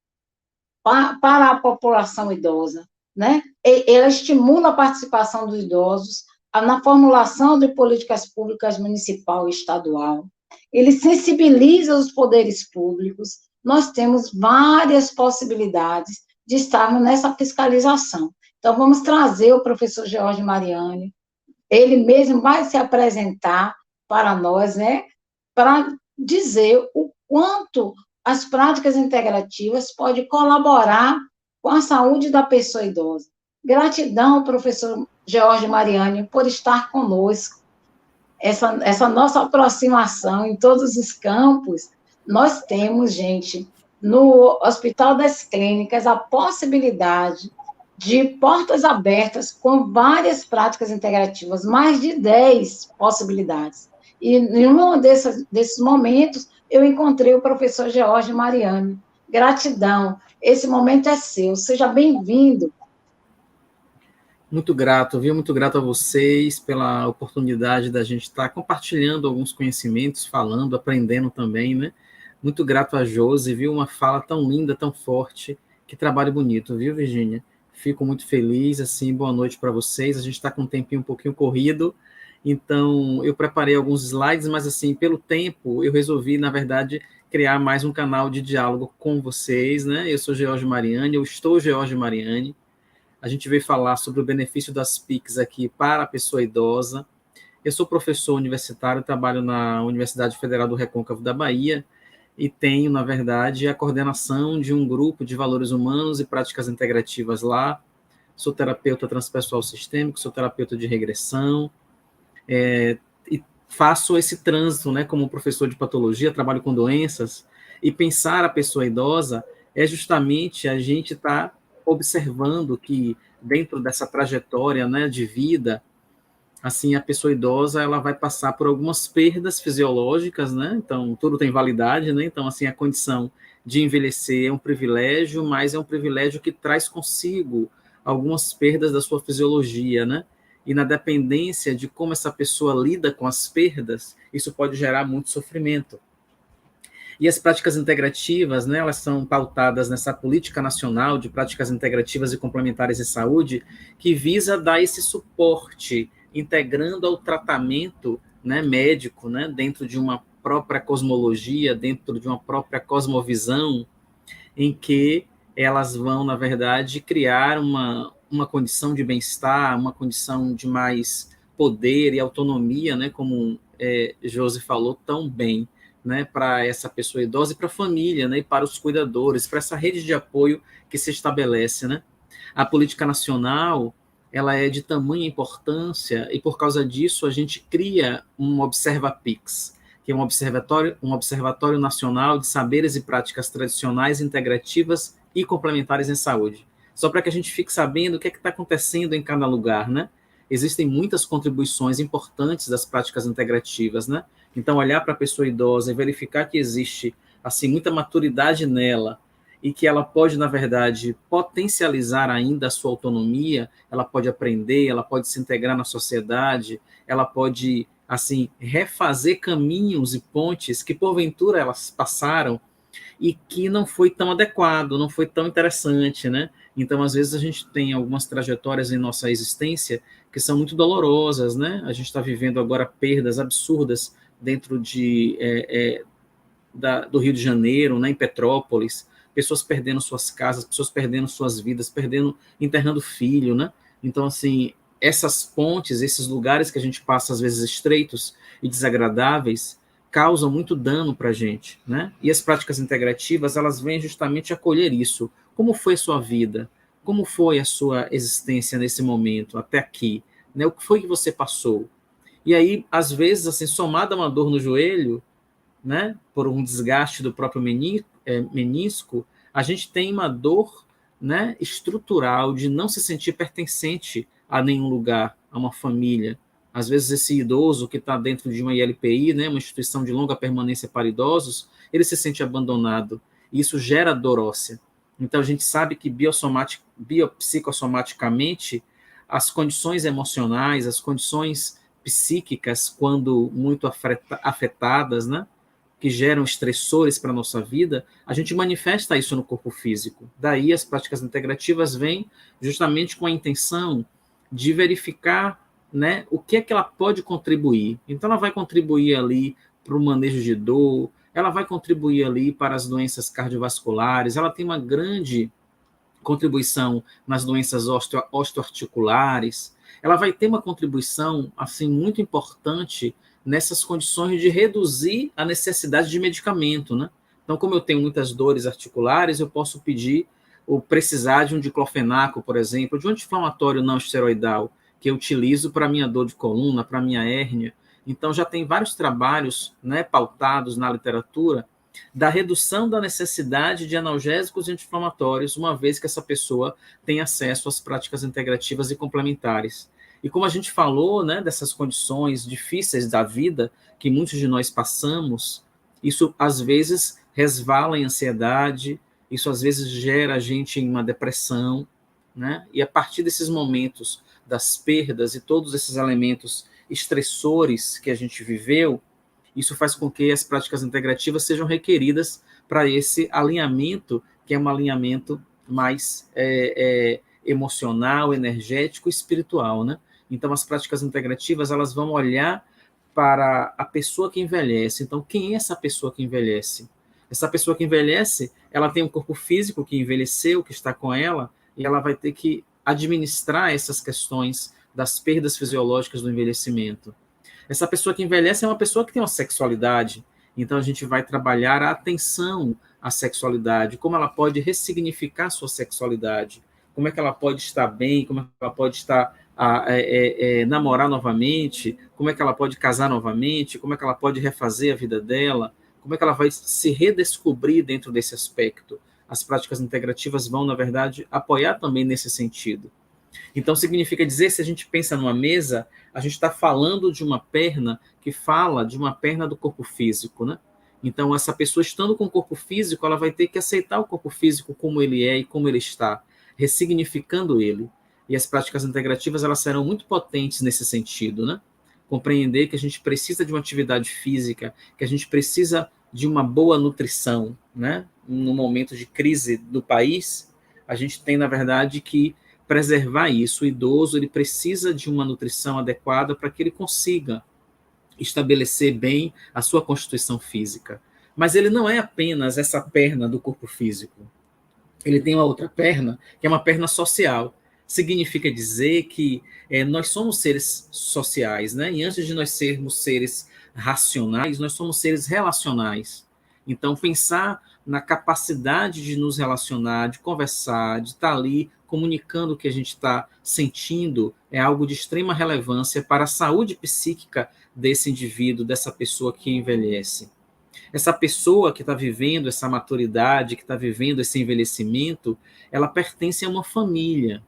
para a população idosa, né? Ela estimula a participação dos idosos na formulação de políticas públicas municipal e estadual. Ele sensibiliza os poderes públicos. Nós temos várias possibilidades de estarmos nessa fiscalização. Então, vamos trazer o professor George Mariani. Ele mesmo vai se apresentar para nós, né? Para dizer o quanto as práticas integrativas podem colaborar com a saúde da pessoa idosa. Gratidão, professor George Mariani, por estar conosco. Essa nossa aproximação em todos os campos. Nós temos, gente, no Hospital das Clínicas, a possibilidade de portas abertas com várias práticas integrativas, mais de 10 possibilidades. E em um desses momentos, eu encontrei o professor George Mariani. Gratidão, esse momento é seu, seja bem-vindo. Muito grato, viu? Muito grato a vocês pela oportunidade da gente estar compartilhando alguns conhecimentos, falando, aprendendo também, né? Muito grato a Josi, viu? Uma fala tão linda, tão forte, que trabalho bonito, viu, Virgínia? Fico muito feliz, assim, boa noite para vocês. A gente está com um tempinho um pouquinho corrido, então eu preparei alguns slides, mas, assim, pelo tempo, eu resolvi, na verdade, criar mais um canal de diálogo com vocês, né? Eu sou George Mariani, eu estou George Mariani. A gente veio falar sobre o benefício das PICs aqui para a pessoa idosa. Eu sou professor universitário, trabalho na Universidade Federal do Recôncavo da Bahia, e tenho, na verdade, a coordenação de um grupo de valores humanos e práticas integrativas lá. Sou terapeuta transpessoal sistêmico, sou terapeuta de regressão, e faço esse trânsito, né, como professor de patologia, trabalho com doenças, e pensar a pessoa idosa é justamente a gente estar observando que dentro dessa trajetória, né, de vida, assim, a pessoa idosa, ela vai passar por algumas perdas fisiológicas, né? Então, tudo tem validade, né? Então, assim, a condição de envelhecer é um privilégio, mas é um privilégio que traz consigo algumas perdas da sua fisiologia, né? E na dependência de como essa pessoa lida com as perdas, isso pode gerar muito sofrimento. E as práticas integrativas, né, elas são pautadas nessa política nacional de práticas integrativas e complementares em saúde, que visa dar esse suporte, integrando ao tratamento, né, médico, né, dentro de uma própria cosmologia, dentro de uma própria cosmovisão, em que elas vão, na verdade, criar uma condição de bem-estar, uma condição de mais poder e autonomia, né, como Josi falou tão bem, né, para essa pessoa idosa e para a família, né, e para os cuidadores, para essa rede de apoio que se estabelece, né. A política nacional, ela é de tamanha importância e por causa disso a gente cria um Observa-Pix, que é um observatório nacional de saberes e práticas tradicionais, integrativas e complementares em saúde. Só para que a gente fique sabendo o que está acontecendo em cada lugar, né? Existem muitas contribuições importantes das práticas integrativas, né? Então, olhar para a pessoa idosa e verificar que existe, assim, muita maturidade nela e que ela pode, na verdade, potencializar ainda a sua autonomia, ela pode aprender, ela pode se integrar na sociedade, ela pode, assim, refazer caminhos e pontes que, porventura, elas passaram e que não foi tão adequado, não foi tão interessante, né? Então, às vezes, a gente tem algumas trajetórias em nossa existência que são muito dolorosas, né? A gente está vivendo agora perdas absurdas dentro do Rio de Janeiro, né, em Petrópolis, pessoas perdendo suas casas, pessoas perdendo suas vidas, enterrando filho, né? Então, assim, essas pontes, esses lugares que a gente passa, às vezes, estreitos e desagradáveis, causam muito dano para a gente, né? E as práticas integrativas, elas vêm justamente acolher isso. Como foi a sua vida? Como foi a sua existência nesse momento, até aqui? Né? O que foi que você passou? E aí, às vezes, assim, somada a uma dor no joelho, né, por um desgaste do próprio menisco, a gente tem uma dor, né, estrutural de não se sentir pertencente a nenhum lugar, a uma família. Às vezes esse idoso que está dentro de uma ILPI, né, uma instituição de longa permanência para idosos, ele se sente abandonado. E isso gera dor óssea. Então a gente sabe que biopsicossomaticamente as condições emocionais, as condições psíquicas, quando muito afetadas, né, que geram estressores para a nossa vida, a gente manifesta isso no corpo físico. Daí as práticas integrativas vêm justamente com a intenção de verificar, né, o que é que ela pode contribuir. Então ela vai contribuir ali para o manejo de dor, ela vai contribuir ali para as doenças cardiovasculares, ela tem uma grande contribuição nas doenças osteoarticulares, ela vai ter uma contribuição assim muito importante nessas condições de reduzir a necessidade de medicamento, né? Então, como eu tenho muitas dores articulares, eu posso pedir ou precisar de um diclofenaco, por exemplo, de um anti-inflamatório não esteroidal, que eu utilizo para minha dor de coluna, para minha hérnia. Então, já tem vários trabalhos, né, pautados na literatura da redução da necessidade de analgésicos e anti-inflamatórios, uma vez que essa pessoa tem acesso às práticas integrativas e complementares. E como a gente falou, né, dessas condições difíceis da vida que muitos de nós passamos, isso às vezes resvala em ansiedade, isso às vezes gera a gente em uma depressão, né? E a partir desses momentos das perdas e todos esses elementos estressores que a gente viveu, isso faz com que as práticas integrativas sejam requeridas para esse alinhamento, que é um alinhamento mais emocional, energético e espiritual, né? Então, as práticas integrativas, elas vão olhar para a pessoa que envelhece. Então, quem é essa pessoa que envelhece? Essa pessoa que envelhece, ela tem um corpo físico que envelheceu, que está com ela, e ela vai ter que administrar essas questões das perdas fisiológicas do envelhecimento. Essa pessoa que envelhece é uma pessoa que tem uma sexualidade. Então, a gente vai trabalhar a atenção à sexualidade, como ela pode ressignificar sua sexualidade, como é que ela pode estar bem, como é que ela pode estar namorar novamente, como é que ela pode casar novamente, como é que ela pode refazer a vida dela, como é que ela vai se redescobrir dentro desse aspecto. As práticas integrativas vão, na verdade, apoiar também nesse sentido. Então, significa dizer, se a gente pensa numa mesa, a gente está falando de uma perna que fala de uma perna do corpo físico, né? Então, essa pessoa estando com o corpo físico, ela vai ter que aceitar o corpo físico como ele é e como ele está, ressignificando ele. E as práticas integrativas, elas serão muito potentes nesse sentido, né? Compreender que a gente precisa de uma atividade física, que a gente precisa de uma boa nutrição, né? No momento de crise do país, a gente tem, na verdade, que preservar isso. O idoso, ele precisa de uma nutrição adequada para que ele consiga estabelecer bem a sua constituição física. Mas ele não é apenas essa perna do corpo físico. Ele tem uma outra perna, que é uma perna social. Significa dizer que nós somos seres sociais, né? E antes de nós sermos seres racionais, nós somos seres relacionais. Então, pensar na capacidade de nos relacionar, de conversar, de estar ali comunicando o que a gente está sentindo, é algo de extrema relevância para a saúde psíquica desse indivíduo, dessa pessoa que envelhece. Essa pessoa que está vivendo essa maturidade, que está vivendo esse envelhecimento, ela pertence a uma família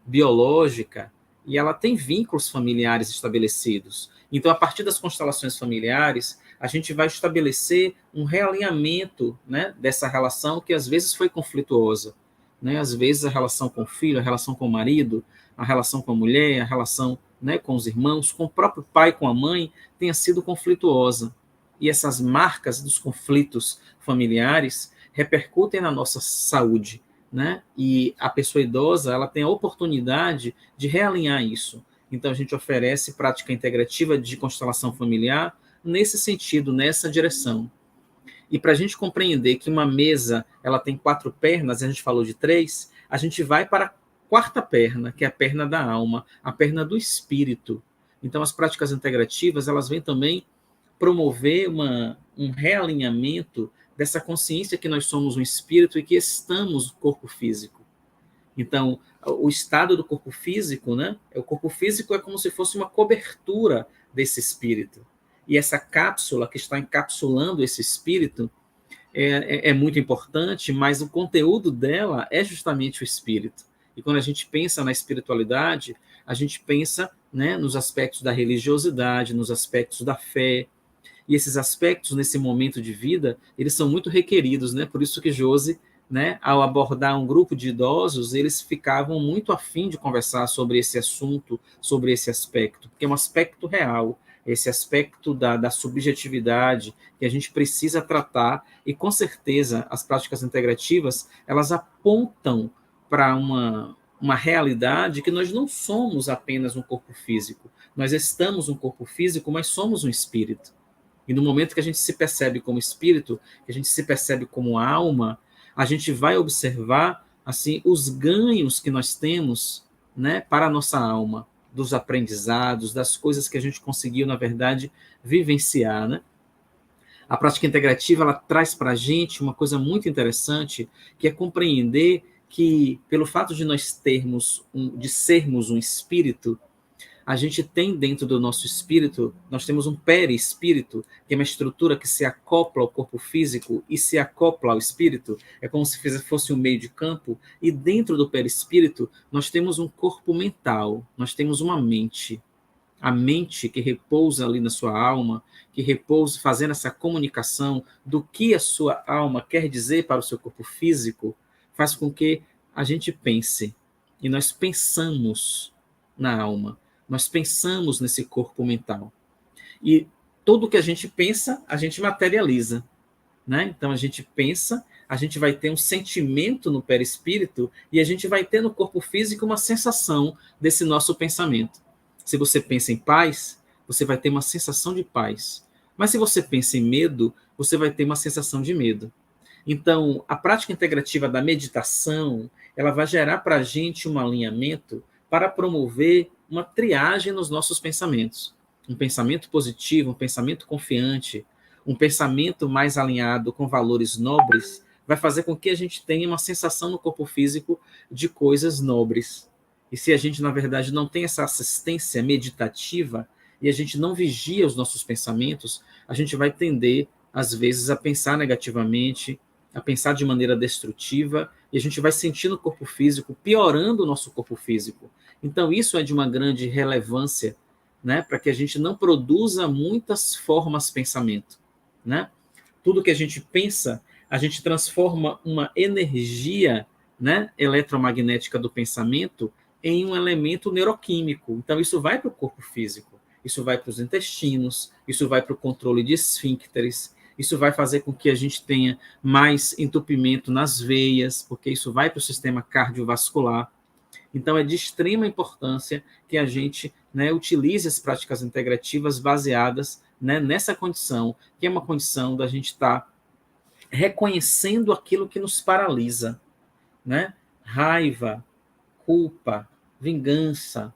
biológica, e ela tem vínculos familiares estabelecidos. Então, a partir das constelações familiares, a gente vai estabelecer um realinhamento, né, dessa relação que às vezes foi conflituosa. Né? Às vezes a relação com o filho, a relação com o marido, a relação com a mulher, a relação, né, com os irmãos, com o próprio pai, com a mãe, tenha sido conflituosa. E essas marcas dos conflitos familiares repercutem na nossa saúde, né? E a pessoa idosa, ela tem a oportunidade de realinhar isso. Então, a gente oferece prática integrativa de constelação familiar nesse sentido, nessa direção. E para a gente compreender que uma mesa ela tem 4 pernas, a gente falou de 3, a gente vai para a quarta perna, que é a perna da alma, a perna do espírito. Então, as práticas integrativas, elas vêm também promover um realinhamento dessa consciência que nós somos um espírito e que estamos no corpo físico. Então, o estado do corpo físico, né? O corpo físico é como se fosse uma cobertura desse espírito. E essa cápsula que está encapsulando esse espírito é muito importante, mas o conteúdo dela é justamente o espírito. E quando a gente pensa na espiritualidade, a gente pensa, né, nos aspectos da religiosidade, nos aspectos da fé. E esses aspectos, nesse momento de vida, eles são muito requeridos, né? Por isso que Josi, né, ao abordar um grupo de idosos, eles ficavam muito afim de conversar sobre esse assunto, sobre esse aspecto, porque é um aspecto real, esse aspecto da subjetividade que a gente precisa tratar, e com certeza as práticas integrativas, elas apontam para uma realidade que nós não somos apenas um corpo físico, nós estamos um corpo físico, mas somos um espírito. E no momento que a gente se percebe como espírito, que a gente se percebe como alma, a gente vai observar assim os ganhos que nós temos, né, para a nossa alma, dos aprendizados, das coisas que a gente conseguiu, na verdade, vivenciar, né? A prática integrativa, ela traz para a gente uma coisa muito interessante, que é compreender que, pelo fato de nós de sermos um espírito, a gente tem dentro do nosso espírito, nós temos um perispírito, que é uma estrutura que se acopla ao corpo físico e se acopla ao espírito, é como se fosse um meio de campo, e dentro do perispírito nós temos um corpo mental, nós temos uma mente, a mente que repousa ali na sua alma, que repousa fazendo essa comunicação do que a sua alma quer dizer para o seu corpo físico, faz com que a gente pense, e nós pensamos na alma. Nós pensamos nesse corpo mental. E tudo que a gente pensa, a gente materializa. Né? Então, a gente pensa, a gente vai ter um sentimento no perispírito e a gente vai ter no corpo físico uma sensação desse nosso pensamento. Se você pensa em paz, você vai ter uma sensação de paz. Mas se você pensa em medo, você vai ter uma sensação de medo. Então, a prática integrativa da meditação, ela vai gerar para a gente um alinhamento para promover uma triagem nos nossos pensamentos. um pensamento positivo, um pensamento confiante, um pensamento mais alinhado com valores nobres, vai fazer com que a gente tenha uma sensação no corpo físico de coisas nobres. E se a gente, na verdade, não tem essa assistência meditativa e a gente não vigia os nossos pensamentos, a gente vai tender, às vezes, a pensar negativamente, a pensar de maneira destrutiva, e a gente vai sentir no corpo físico, piorando o nosso corpo físico. Então, isso é de uma grande relevância, né, para que a gente não produza muitas formas de pensamento, né? Tudo que a gente pensa, a gente transforma uma energia, né, eletromagnética do pensamento em um elemento neuroquímico. Então, isso vai para o corpo físico, isso vai para os intestinos, isso vai para o controle de esfíncteres, isso vai fazer com que a gente tenha mais entupimento nas veias, porque isso vai para o sistema cardiovascular. Então, é de extrema importância que a gente, né, utilize as práticas integrativas baseadas, né, nessa condição, que é uma condição da gente estar reconhecendo aquilo que nos paralisa, né? Raiva, culpa, vingança,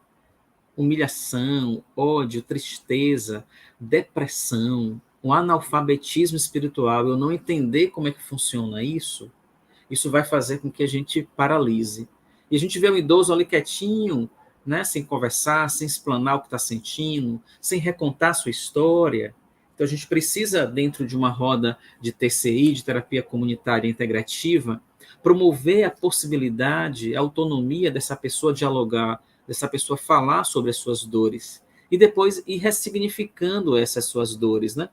humilhação, ódio, tristeza, depressão, um analfabetismo espiritual, eu não entender como é que funciona isso vai fazer com que a gente paralise. E a gente vê um idoso ali quietinho, né, sem conversar, sem explanar o que está sentindo, sem recontar a sua história. Então a gente precisa, dentro de uma roda de TCI, de terapia comunitária integrativa, promover a possibilidade, a autonomia dessa pessoa dialogar, dessa pessoa falar sobre as suas dores, e depois ir ressignificando essas suas dores, né?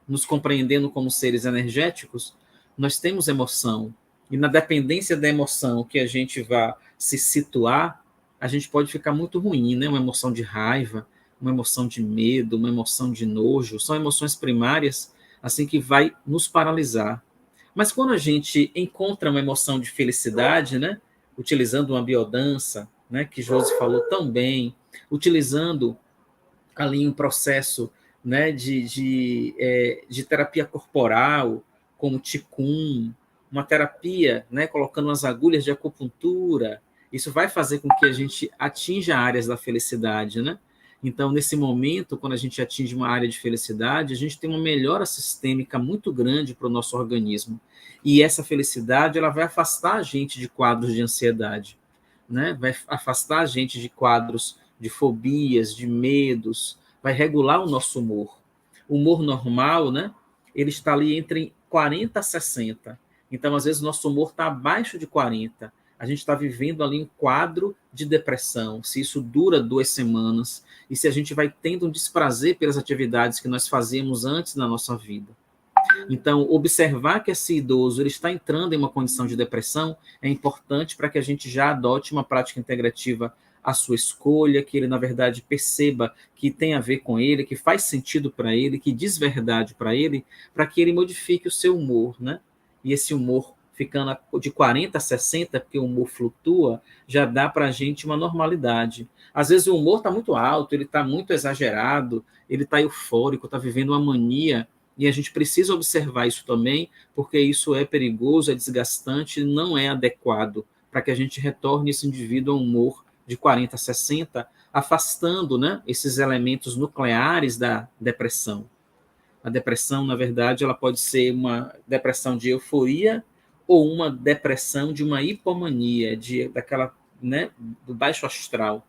Nos compreendendo como seres energéticos, nós temos emoção, e na dependência da emoção que a gente vai se situar, a gente pode ficar muito ruim, né? Uma emoção de raiva, uma emoção de medo, uma emoção de nojo, são emoções primárias, assim, que vai nos paralisar. Mas quando a gente encontra uma emoção de felicidade, né? Utilizando uma biodança, né? Que Josi falou tão bem, utilizando ali um processo, né, de terapia corporal, como Qigong, uma terapia, né, colocando umas agulhas de acupuntura, isso vai fazer com que a gente atinja áreas da felicidade, né? Então, nesse momento, quando a gente atinge uma área de felicidade, a gente tem uma melhora sistêmica muito grande para o nosso organismo. E essa felicidade, ela vai afastar a gente de quadros de ansiedade, né? Vai afastar a gente de quadros de fobias, de medos, vai regular o nosso humor. O humor normal, né? Ele está ali entre 40 a 60. Então, às vezes, o nosso humor está abaixo de 40. A gente está vivendo ali um quadro de depressão, se isso dura 2 semanas, e se a gente vai tendo um desprazer pelas atividades que nós fazíamos antes na nossa vida. Então, observar que esse idoso ele está entrando em uma condição de depressão é importante para que a gente já adote uma prática integrativa à sua escolha, que ele, na verdade, perceba que tem a ver com ele, que faz sentido para ele, que diz verdade para ele, para que ele modifique o seu humor, né? E esse humor ficando de 40 a 60, porque o humor flutua, já dá para a gente uma normalidade. Às vezes o humor está muito alto, ele está muito exagerado, ele está eufórico, está vivendo uma mania, e a gente precisa observar isso também, porque isso é perigoso, é desgastante, não é adequado para que a gente retorne esse indivíduo a um humor de 40 a 60, afastando, né, esses elementos nucleares da depressão. A depressão, na verdade, ela pode ser uma depressão de euforia ou uma depressão de uma hipomania, daquela, né, do baixo astral.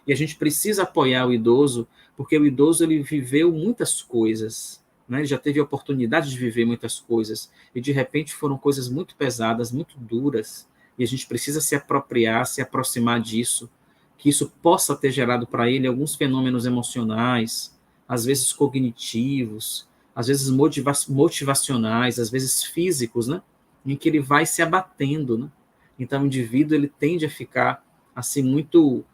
E a gente precisa apoiar o idoso, porque o idoso ele viveu muitas coisas, né? Ele já teve a oportunidade de viver muitas coisas, e de repente foram coisas muito pesadas, muito duras, e a gente precisa se apropriar, se aproximar disso, que isso possa ter gerado para ele alguns fenômenos emocionais, às vezes cognitivos, às vezes motivacionais, às vezes físicos, né? Em que ele vai se abatendo, né? Então o indivíduo ele tende a ficar assim muito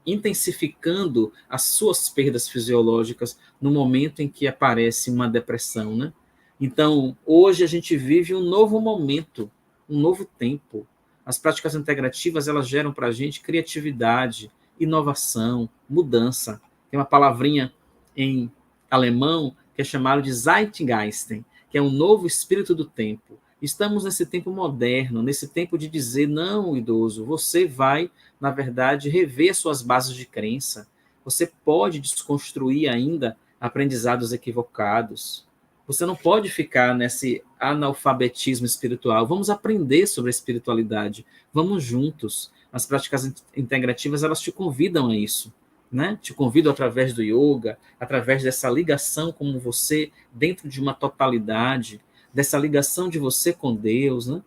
intensificando as suas perdas fisiológicas no momento em que aparece uma depressão, né? Então hoje a gente vive um novo momento, um novo tempo. As práticas integrativas elas geram para a gente criatividade, inovação, mudança. Tem uma palavrinha em alemão que é chamado de Zeitgeist, que é um novo espírito do tempo. Estamos nesse tempo moderno, nesse tempo de dizer, não, idoso, você vai, na verdade, rever suas bases de crença, Você pode desconstruir ainda aprendizados equivocados. Você não pode ficar nesse analfabetismo espiritual. Vamos aprender sobre a espiritualidade. Vamos juntos. As práticas integrativas, elas te convidam a isso, né? Te convidam através do yoga, através dessa ligação com você dentro de uma totalidade, dessa ligação de você com Deus, né?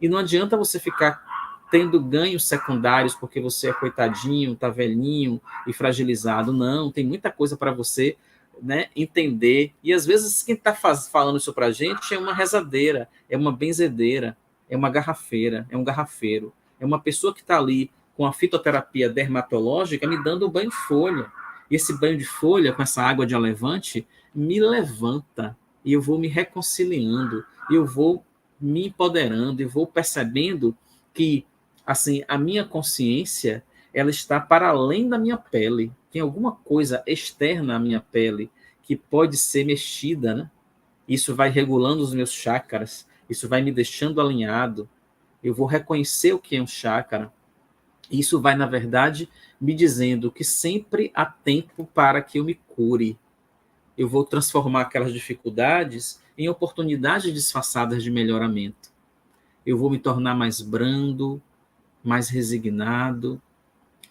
E não adianta você ficar tendo ganhos secundários porque você é coitadinho, tá velhinho e fragilizado. Não, tem muita coisa para você, né, entender. E às vezes quem está falando isso para a gente é uma rezadeira, é uma benzedeira, é uma garrafeira, é um garrafeiro, é uma pessoa que está ali com a fitoterapia dermatológica me dando um banho de folha. E esse banho de folha com essa água de alevante me levanta e eu vou me reconciliando, e eu vou me empoderando e vou percebendo que, assim, a minha consciência, ela está para além da minha pele. Tem alguma coisa externa à minha pele que pode ser mexida, né? Isso vai regulando os meus chakras, isso vai me deixando alinhado. Eu vou reconhecer o que é um chakra. Isso vai, na verdade, me dizendo que sempre há tempo para que eu me cure. Eu vou transformar aquelas dificuldades em oportunidades disfarçadas de melhoramento. Eu vou me tornar mais brando, mais resignado.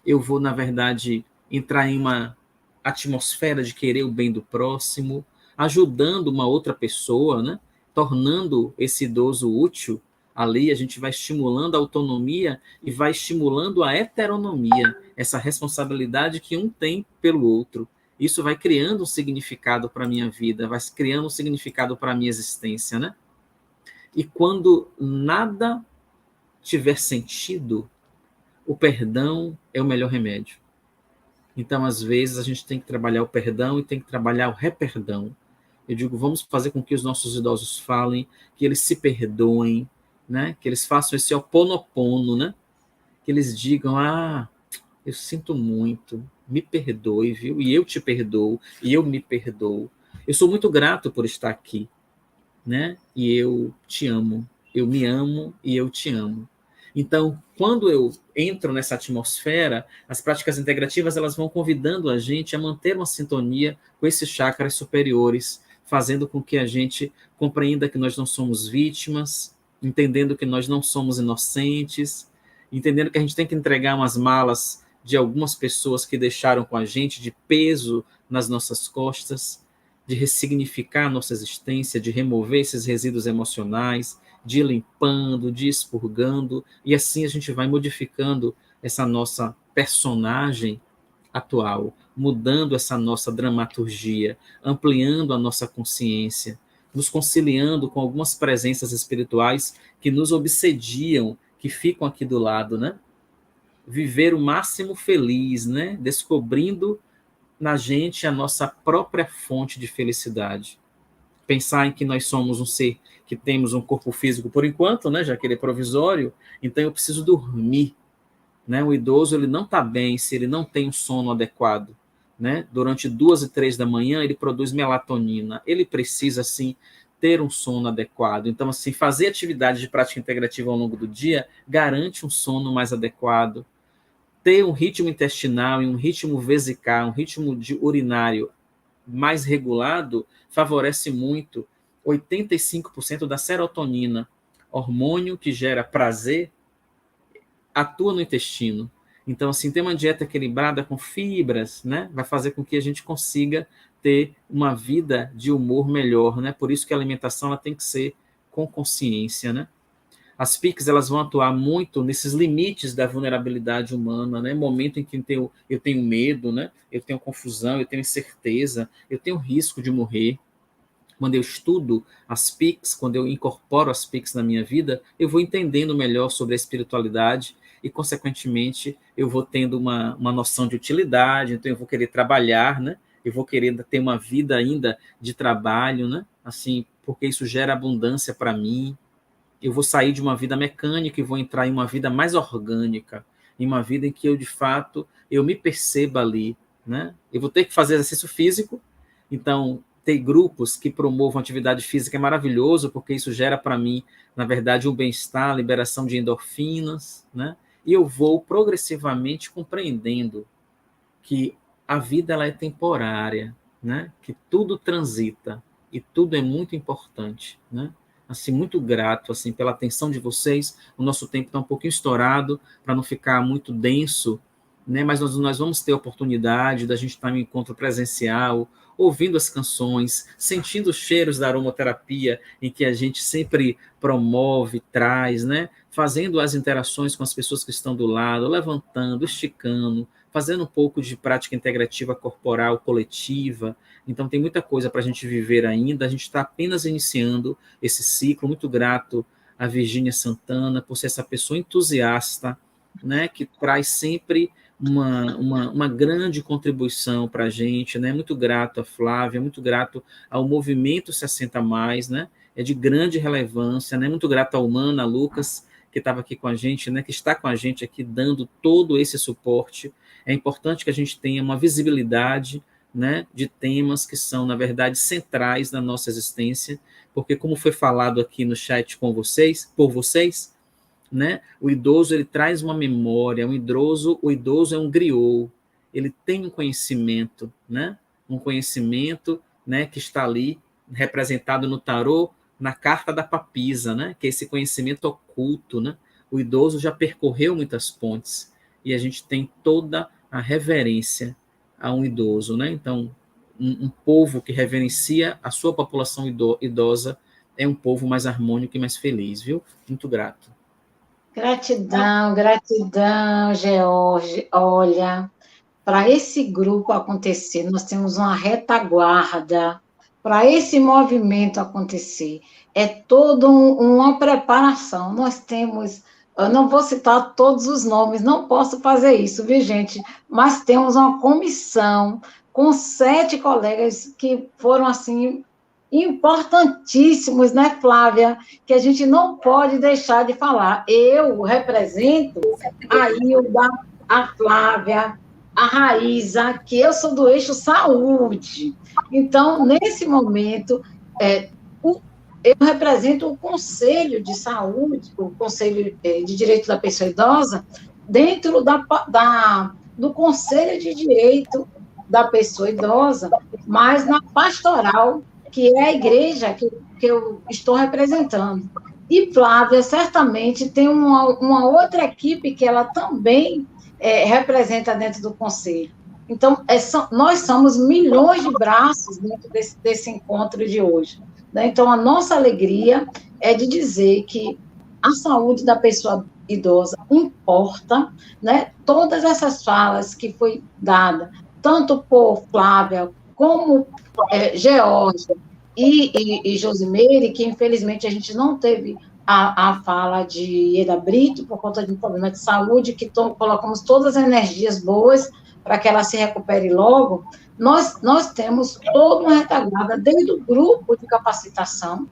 Eu vou, na verdade, entrar em uma atmosfera de querer o bem do próximo, ajudando uma outra pessoa, né? Tornando esse idoso útil. Ali a gente vai estimulando a autonomia e vai estimulando a heteronomia, essa responsabilidade que um tem pelo outro. Isso vai criando um significado para a minha vida, vai criando um significado para a minha existência, né? E quando nada tiver sentido, o perdão é o melhor remédio. Então, às vezes, a gente tem que trabalhar o perdão e tem que trabalhar o reperdão. Eu digo, vamos fazer com que os nossos idosos falem, que eles se perdoem, né? Que eles façam esse oponopono, né? Que eles digam, eu sinto muito, me perdoe, viu? E eu te perdoo, e eu me perdoo. Eu sou muito grato por estar aqui, né? E eu te amo, eu me amo e eu te amo. Então, quando eu entro nessa atmosfera, as práticas integrativas, elas vão convidando a gente a manter uma sintonia com esses chakras superiores, fazendo com que a gente compreenda que nós não somos vítimas, entendendo que nós não somos inocentes, entendendo que a gente tem que entregar umas malas de algumas pessoas que deixaram com a gente de peso nas nossas costas, de ressignificar a nossa existência, de remover esses resíduos emocionais, de ir limpando, de ir expurgando, e assim a gente vai modificando essa nossa personagem atual, mudando essa nossa dramaturgia, ampliando a nossa consciência, nos conciliando com algumas presenças espirituais que nos obsediam, que ficam aqui do lado, né? Viver o máximo feliz, né? Descobrindo na gente a nossa própria fonte de felicidade. Pensar em que nós somos um ser que temos um corpo físico por enquanto, né, já que ele é provisório, então eu preciso dormir, né? O idoso, ele não está bem se ele não tem um sono adequado, né? Durante 2 e 3 da manhã ele produz melatonina, ele precisa sim ter um sono adequado. Então, assim, fazer atividade de prática integrativa ao longo do dia garante um sono mais adequado. Ter um ritmo intestinal e um ritmo vesical, um ritmo de urinário mais regulado, favorece muito 85% da serotonina, hormônio que gera prazer, atua no intestino. Então, assim, ter uma dieta equilibrada com fibras, né, vai fazer com que a gente consiga ter uma vida de humor melhor, né? Por isso que a alimentação ela tem que ser com consciência, né? As PICs, elas vão atuar muito nesses limites da vulnerabilidade humana, né? Momento em que eu tenho medo, né? Eu tenho confusão, eu tenho incerteza, eu tenho risco de morrer. Quando eu estudo as PICs, quando eu incorporo as PICs na minha vida, eu vou entendendo melhor sobre a espiritualidade e, consequentemente, eu vou tendo uma noção de utilidade, então eu vou querer trabalhar, né? Eu vou querer ter uma vida ainda de trabalho, né? Assim, porque isso gera abundância para mim. Eu vou sair de uma vida mecânica e vou entrar em uma vida mais orgânica, em uma vida em que eu, de fato, eu me perceba ali, né? Eu vou ter que fazer exercício físico, então, ter grupos que promovam atividade física é maravilhoso, porque isso gera para mim, na verdade, um bem-estar, liberação de endorfinas, né? E eu vou progressivamente compreendendo que a vida ela é temporária, né? Que tudo transita e tudo é muito importante, né? Assim, muito grato assim pela atenção de vocês. O nosso tempo está um pouquinho estourado para não ficar muito denso, né? Mas nós vamos ter a oportunidade da gente estar em um encontro presencial, ouvindo as canções, sentindo os cheiros da aromaterapia em que a gente sempre promove, traz, né? Fazendo as interações com as pessoas que estão do lado, levantando, esticando, fazendo um pouco de prática integrativa corporal coletiva. Então, tem muita coisa para a gente viver ainda. A gente está apenas iniciando esse ciclo. Muito grato a Virgínia Santana por ser essa pessoa entusiasta, né, que traz sempre uma grande contribuição para a gente. Né? Muito grato a Flávia, muito grato ao Movimento 60 Mais, né? É de grande relevância. Né? Muito grato ao Mana, Lucas, que estava aqui com a gente, né, que está com a gente aqui dando todo esse suporte. É importante que a gente tenha uma visibilidade, né, de temas que são, na verdade, centrais na nossa existência, porque, como foi falado aqui no chat com vocês, por vocês, né, o idoso ele traz uma memória, o idoso é um griot, ele tem um conhecimento, né, né, que está ali representado no tarô, na carta da papisa, né, que é esse conhecimento oculto, né? O idoso já percorreu muitas pontes e a gente tem toda a reverência a um idoso, né? Então, um povo que reverencia a sua população idosa é um povo mais harmônico e mais feliz, viu? Muito grato. Gratidão, gratidão, George. Olha, para esse grupo acontecer, nós temos uma retaguarda. Para esse movimento acontecer, é toda uma preparação. Nós temos, eu não vou citar todos os nomes, não posso fazer isso, viu, gente? Mas temos uma comissão com 7 colegas que foram, assim, importantíssimos, né, Flávia? Que a gente não pode deixar de falar. Eu represento a Hilda, a Flávia, a Raíza, que eu sou do eixo saúde. Então, nesse momento, eu represento o Conselho de Saúde, o Conselho de Direito da Pessoa Idosa, dentro do Conselho de Direito da Pessoa Idosa, mas na pastoral, que é a igreja que eu estou representando. E Flávia, certamente, tem uma outra equipe que ela também representa dentro do Conselho. Então, nós somos milhões de braços dentro desse encontro de hoje. Né? Então, a nossa alegria é de dizer que a saúde da pessoa idosa importa, né? Todas essas falas que foi dada, tanto por Flávia, como Geórgia e Josimeire, que infelizmente a gente não teve a fala de Ieda Brito, por conta de um problema de saúde, que colocamos todas as energias boas para que ela se recupere logo. Nós temos toda uma retaguarda desde o grupo de capacitação,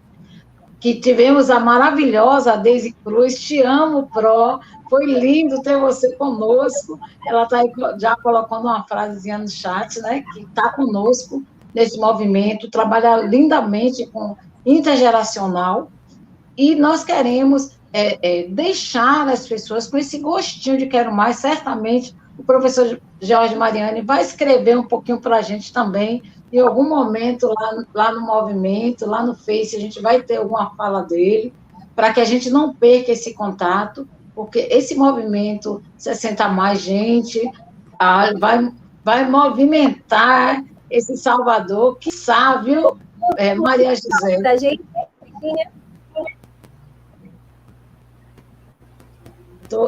que tivemos a maravilhosa Deise Cruz, te amo, Pro, foi lindo ter você conosco, ela está aí já colocando uma frasezinha no chat, né, que está conosco nesse movimento, trabalha lindamente com intergeracional, e nós queremos deixar as pessoas com esse gostinho de quero mais. Certamente o professor Jorge Mariani vai escrever um pouquinho para a gente também, em algum momento lá no movimento, lá no Face, a gente vai ter alguma fala dele, para que a gente não perca esse contato, porque esse movimento 60 mais gente vai movimentar esse Salvador, que sabe, viu, Maria José? Da gente.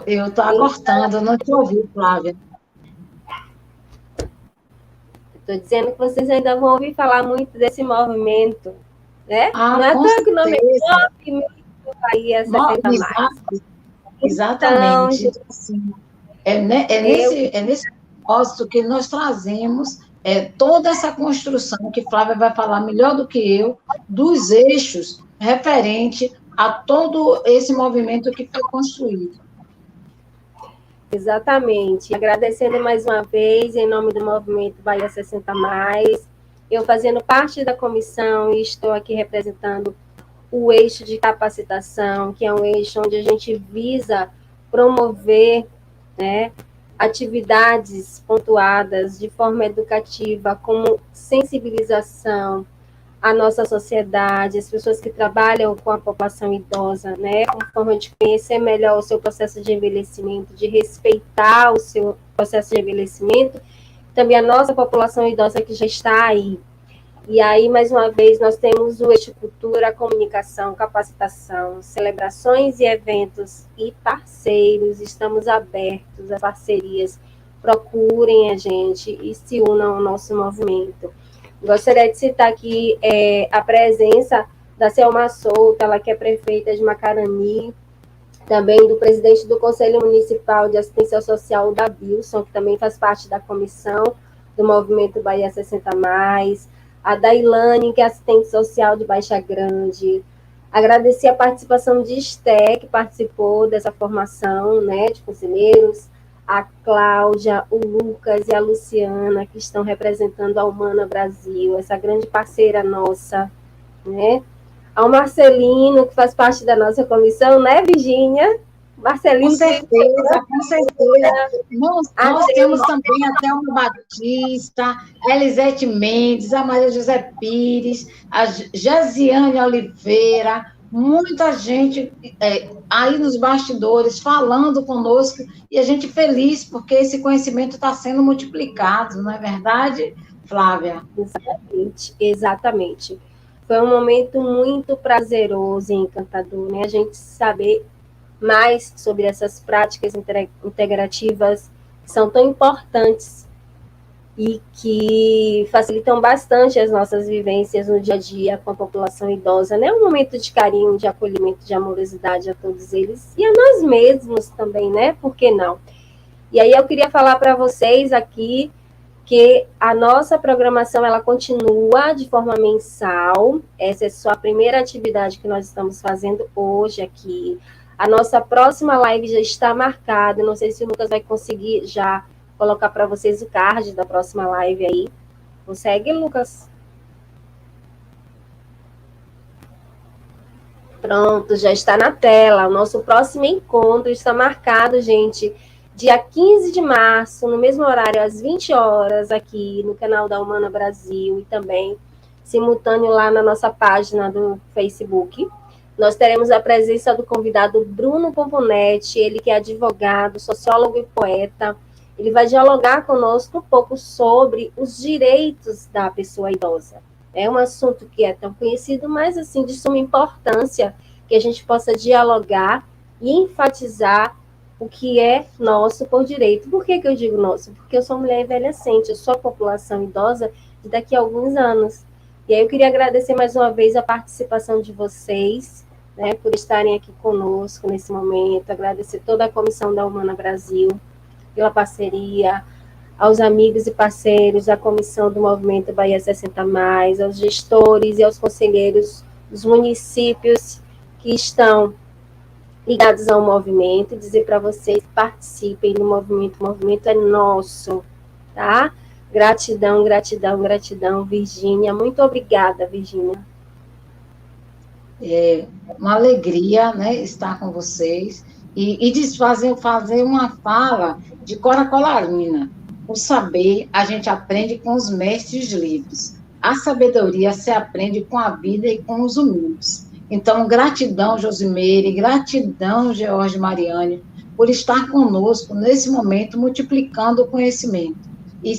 Eu estou cortando, não te ouvi, Flávia. Estou dizendo que vocês ainda vão ouvir falar muito desse movimento, né? Não é todo que o nome é Movimento Bahia 60 mais. Exatamente. Então, assim, nesse propósito que nós trazemos toda essa construção, que Flávia vai falar melhor do que eu, dos eixos referente a todo esse movimento que foi construído. Exatamente. Agradecendo mais uma vez, em nome do Movimento Bahia 60 Mais, eu fazendo parte da comissão e estou aqui representando o eixo de capacitação, que é um eixo onde a gente visa promover, né, atividades pontuadas de forma educativa, como sensibilização à nossa sociedade, as pessoas que trabalham com a população idosa, né, como forma de conhecer melhor o seu processo de envelhecimento, de respeitar o seu processo de envelhecimento, também a nossa população idosa que já está aí. E aí, mais uma vez, nós temos o eixo cultura, comunicação, capacitação, celebrações e eventos e parceiros. Estamos abertos a parcerias. Procurem a gente e se unam ao nosso movimento. Gostaria de citar aqui a presença da Selma Souto, ela que é prefeita de Macarani, também do presidente do Conselho Municipal de Assistência Social, da Wilson, que também faz parte da comissão do Movimento Bahia 60+, a Dailane, que é assistente social de Baixa Grande. Agradecer a participação de Esté, que participou dessa formação, né, de conselheiros, a Cláudia, o Lucas e a Luciana, que estão representando a Humana Brasil, essa grande parceira nossa, né? Ao Marcelino, que faz parte da nossa comissão, né, Virgínia? Marcelino. Com certeza, com certeza. Nós temos também a Thelma Batista, a Elisete Mendes, a Maria José Pires, a Gesiane Oliveira, muita gente aí nos bastidores falando conosco, e a gente feliz porque esse conhecimento está sendo multiplicado, não é verdade, Flávia? Exatamente, exatamente. Foi um momento muito prazeroso e encantador, né? A gente saber mais sobre essas práticas integrativas que são tão importantes e que facilitam bastante as nossas vivências no dia a dia com a população idosa, né? Um momento de carinho, de acolhimento, de amorosidade a todos eles e a nós mesmos também, né? Por que não? E aí eu queria falar para vocês aqui que a nossa programação ela continua de forma mensal. Essa é só a primeira atividade que nós estamos fazendo hoje aqui. A nossa próxima live já está marcada. Não sei se o Lucas vai conseguir já colocar para vocês o card da próxima live aí. Consegue, Lucas? Pronto, já está na tela. O nosso próximo encontro está marcado, gente, dia 15 de março, no mesmo horário, às 20 horas, aqui no canal da Humana Brasil e também simultâneo lá na nossa página do Facebook. Nós teremos a presença do convidado Bruno Pomponetti, ele que é advogado, sociólogo e poeta. Ele vai dialogar conosco um pouco sobre os direitos da pessoa idosa. É um assunto que é tão conhecido, mas assim de suma importância que a gente possa dialogar e enfatizar o que é nosso por direito. Por que eu digo nosso? Porque eu sou mulher envelhecente, eu sou a população idosa de daqui a alguns anos. E aí eu queria agradecer mais uma vez a participação de vocês, né, por estarem aqui conosco nesse momento, agradecer toda a comissão da Humana Brasil pela parceria, aos amigos e parceiros da comissão do Movimento Bahia 60+, aos gestores e aos conselheiros dos municípios que estão ligados ao movimento, dizer para vocês, participem do movimento, o movimento é nosso, tá? Gratidão, gratidão, gratidão, Virgínia. Muito obrigada, Virgínia. É uma alegria, né, estar com vocês e fazer uma fala de Cora Colarina. O saber a gente aprende com os mestres livres. A sabedoria se aprende com a vida e com os humildes. Então, gratidão, Josimeire, gratidão, George Mariane, por estar conosco nesse momento, multiplicando o conhecimento. E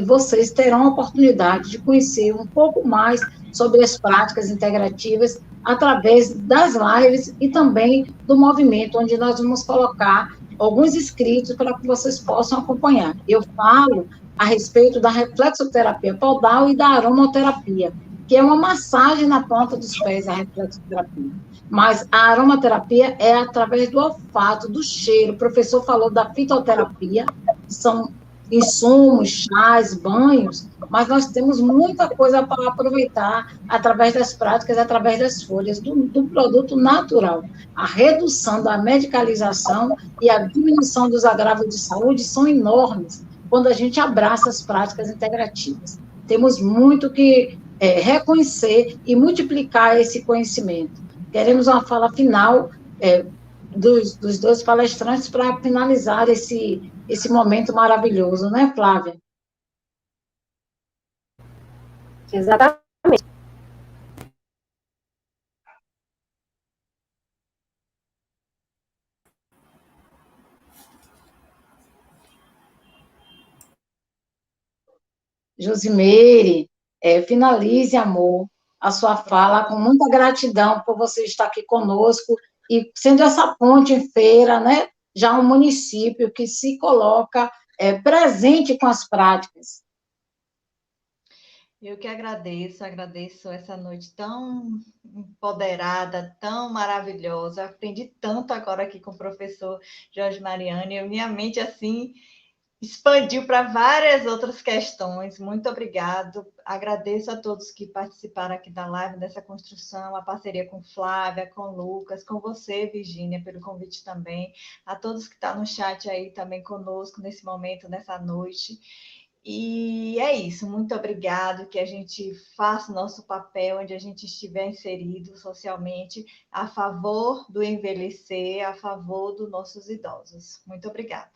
vocês terão a oportunidade de conhecer um pouco mais sobre as práticas integrativas através das lives e também do movimento, onde nós vamos colocar alguns inscritos para que vocês possam acompanhar. Eu falo a respeito da reflexoterapia podal e da aromaterapia, que é uma massagem na ponta dos pés, a reflexoterapia. Mas a aromaterapia é através do olfato, do cheiro. O professor falou da fitoterapia, que são insumos, chás, banhos, mas nós temos muita coisa para aproveitar através das práticas, através das folhas, do produto natural. A redução da medicalização e a diminuição dos agravos de saúde são enormes quando a gente abraça as práticas integrativas. Temos muito que reconhecer e multiplicar esse conhecimento. Queremos uma fala final dos dois palestrantes para finalizar esse momento maravilhoso, né, Flávia? Exatamente. Josimeire, finalize, amor, a sua fala com muita gratidão por você estar aqui conosco e sendo essa ponte em Feira, né? Já um município que se coloca presente com as práticas. Eu que agradeço essa noite tão empoderada, tão maravilhosa. Aprendi tanto agora aqui com o professor Jorge Mariani. Minha mente, assim, expandiu para várias outras questões. Muito obrigado. Agradeço a todos que participaram aqui da live, dessa construção, a parceria com Flávia, com Lucas, com você, Virgínia, pelo convite também. A todos que estão no chat aí também conosco nesse momento, nessa noite. E é isso, muito obrigado, que a gente faça o nosso papel onde a gente estiver inserido socialmente, a favor do envelhecer, a favor dos nossos idosos. Muito obrigada.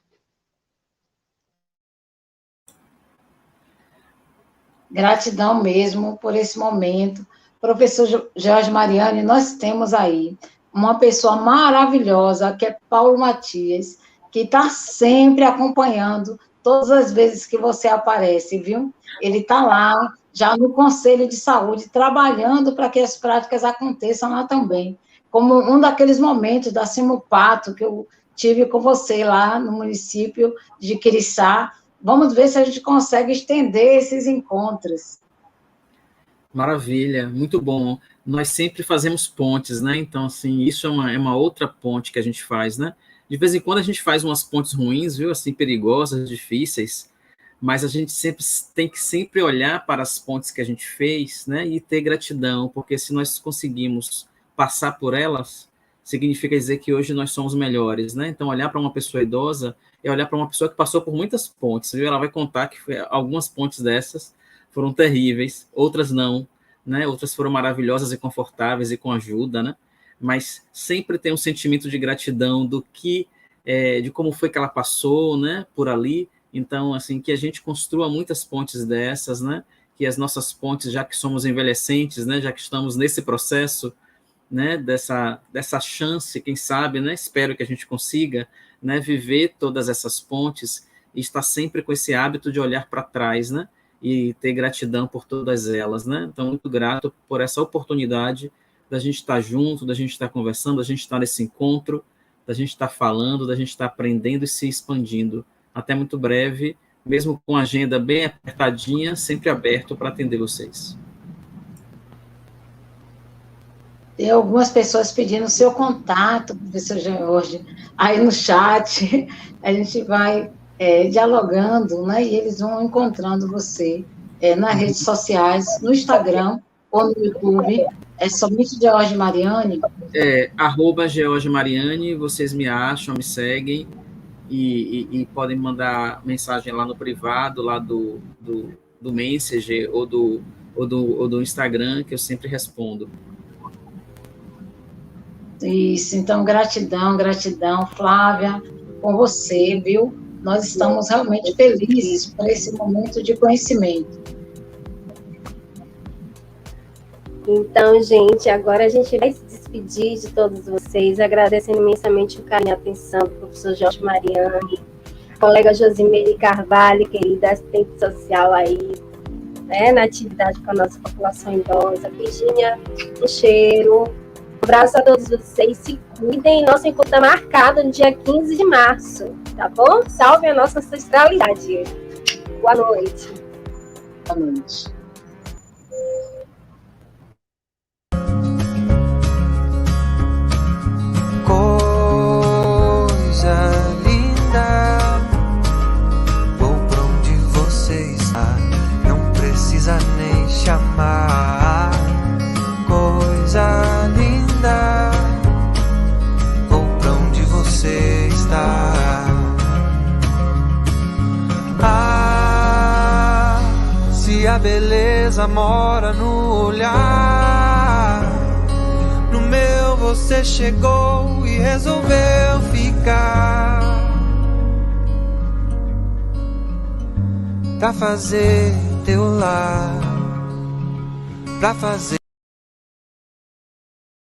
Gratidão mesmo por esse momento. Professor Jorge Mariani, nós temos aí uma pessoa maravilhosa, que é Paulo Matias, que está sempre acompanhando todas as vezes que você aparece, viu? Ele está lá, já no Conselho de Saúde, trabalhando para que as práticas aconteçam lá também. Como um daqueles momentos da Simupato que eu tive com você lá no município de Quiriçá. Vamos ver se a gente consegue estender esses encontros. Maravilha, muito bom. Nós sempre fazemos pontes, né? Então, assim, isso é uma outra ponte que a gente faz, né? De vez em quando a gente faz umas pontes ruins, viu? Assim, perigosas, difíceis, mas a gente tem que sempre olhar para as pontes que a gente fez, né? E ter gratidão, porque se nós conseguimos passar por elas, significa dizer que hoje nós somos melhores, né? Então, olhar para uma pessoa idosa é olhar para uma pessoa que passou por muitas pontes, viu? Ela vai contar que algumas pontes dessas foram terríveis, outras não, né? Outras foram maravilhosas e confortáveis e com ajuda, né? Mas sempre tem um sentimento de gratidão do que, de como foi que ela passou, né? Por ali. Então, assim, que a gente construa muitas pontes dessas, né? Que as nossas pontes, já que somos envelhecentes, né? Já que estamos nesse processo, né, dessa chance, quem sabe, né, espero que a gente consiga, né, viver todas essas pontes e estar sempre com esse hábito de olhar para trás, né, e ter gratidão por todas elas, né. Então, muito grato por essa oportunidade da gente estar junto, da gente estar conversando, da gente estar nesse encontro, da gente estar falando, da gente estar aprendendo e se expandindo. Até muito breve, mesmo com a agenda bem apertadinha, sempre aberto para atender vocês. Tem algumas pessoas pedindo o seu contato, professor Jorge, aí no chat, a gente vai dialogando, né, e eles vão encontrando você nas redes sociais, no Instagram ou no YouTube, é somente Jorge Mariani? @George Mariani, vocês me acham, me seguem, e podem mandar mensagem lá no privado, lá do Messenger ou do Instagram, que eu sempre respondo. Isso, então, gratidão, Flávia, com você, viu? Nós estamos realmente felizes por esse momento de conhecimento. Então, gente, agora a gente vai se despedir de todos vocês, agradecendo imensamente o carinho e a atenção do professor Jorge Mariani, colega Josimeire Carvalho, querida assistente social aí, né, na atividade com a nossa população idosa. Virgínia, um cheiro. Um abraço a todos vocês, se cuidem. Nosso encontro está marcado no dia 15 de março, tá bom? Salve a nossa ancestralidade. Boa noite. Boa noite. Coisa linda, vou pra onde você está, não precisa nem chamar. Coisa linda, vou pra onde você está. Ah, se a beleza mora no olhar, no meu você chegou e resolveu ficar pra fazer teu lar, pra fazer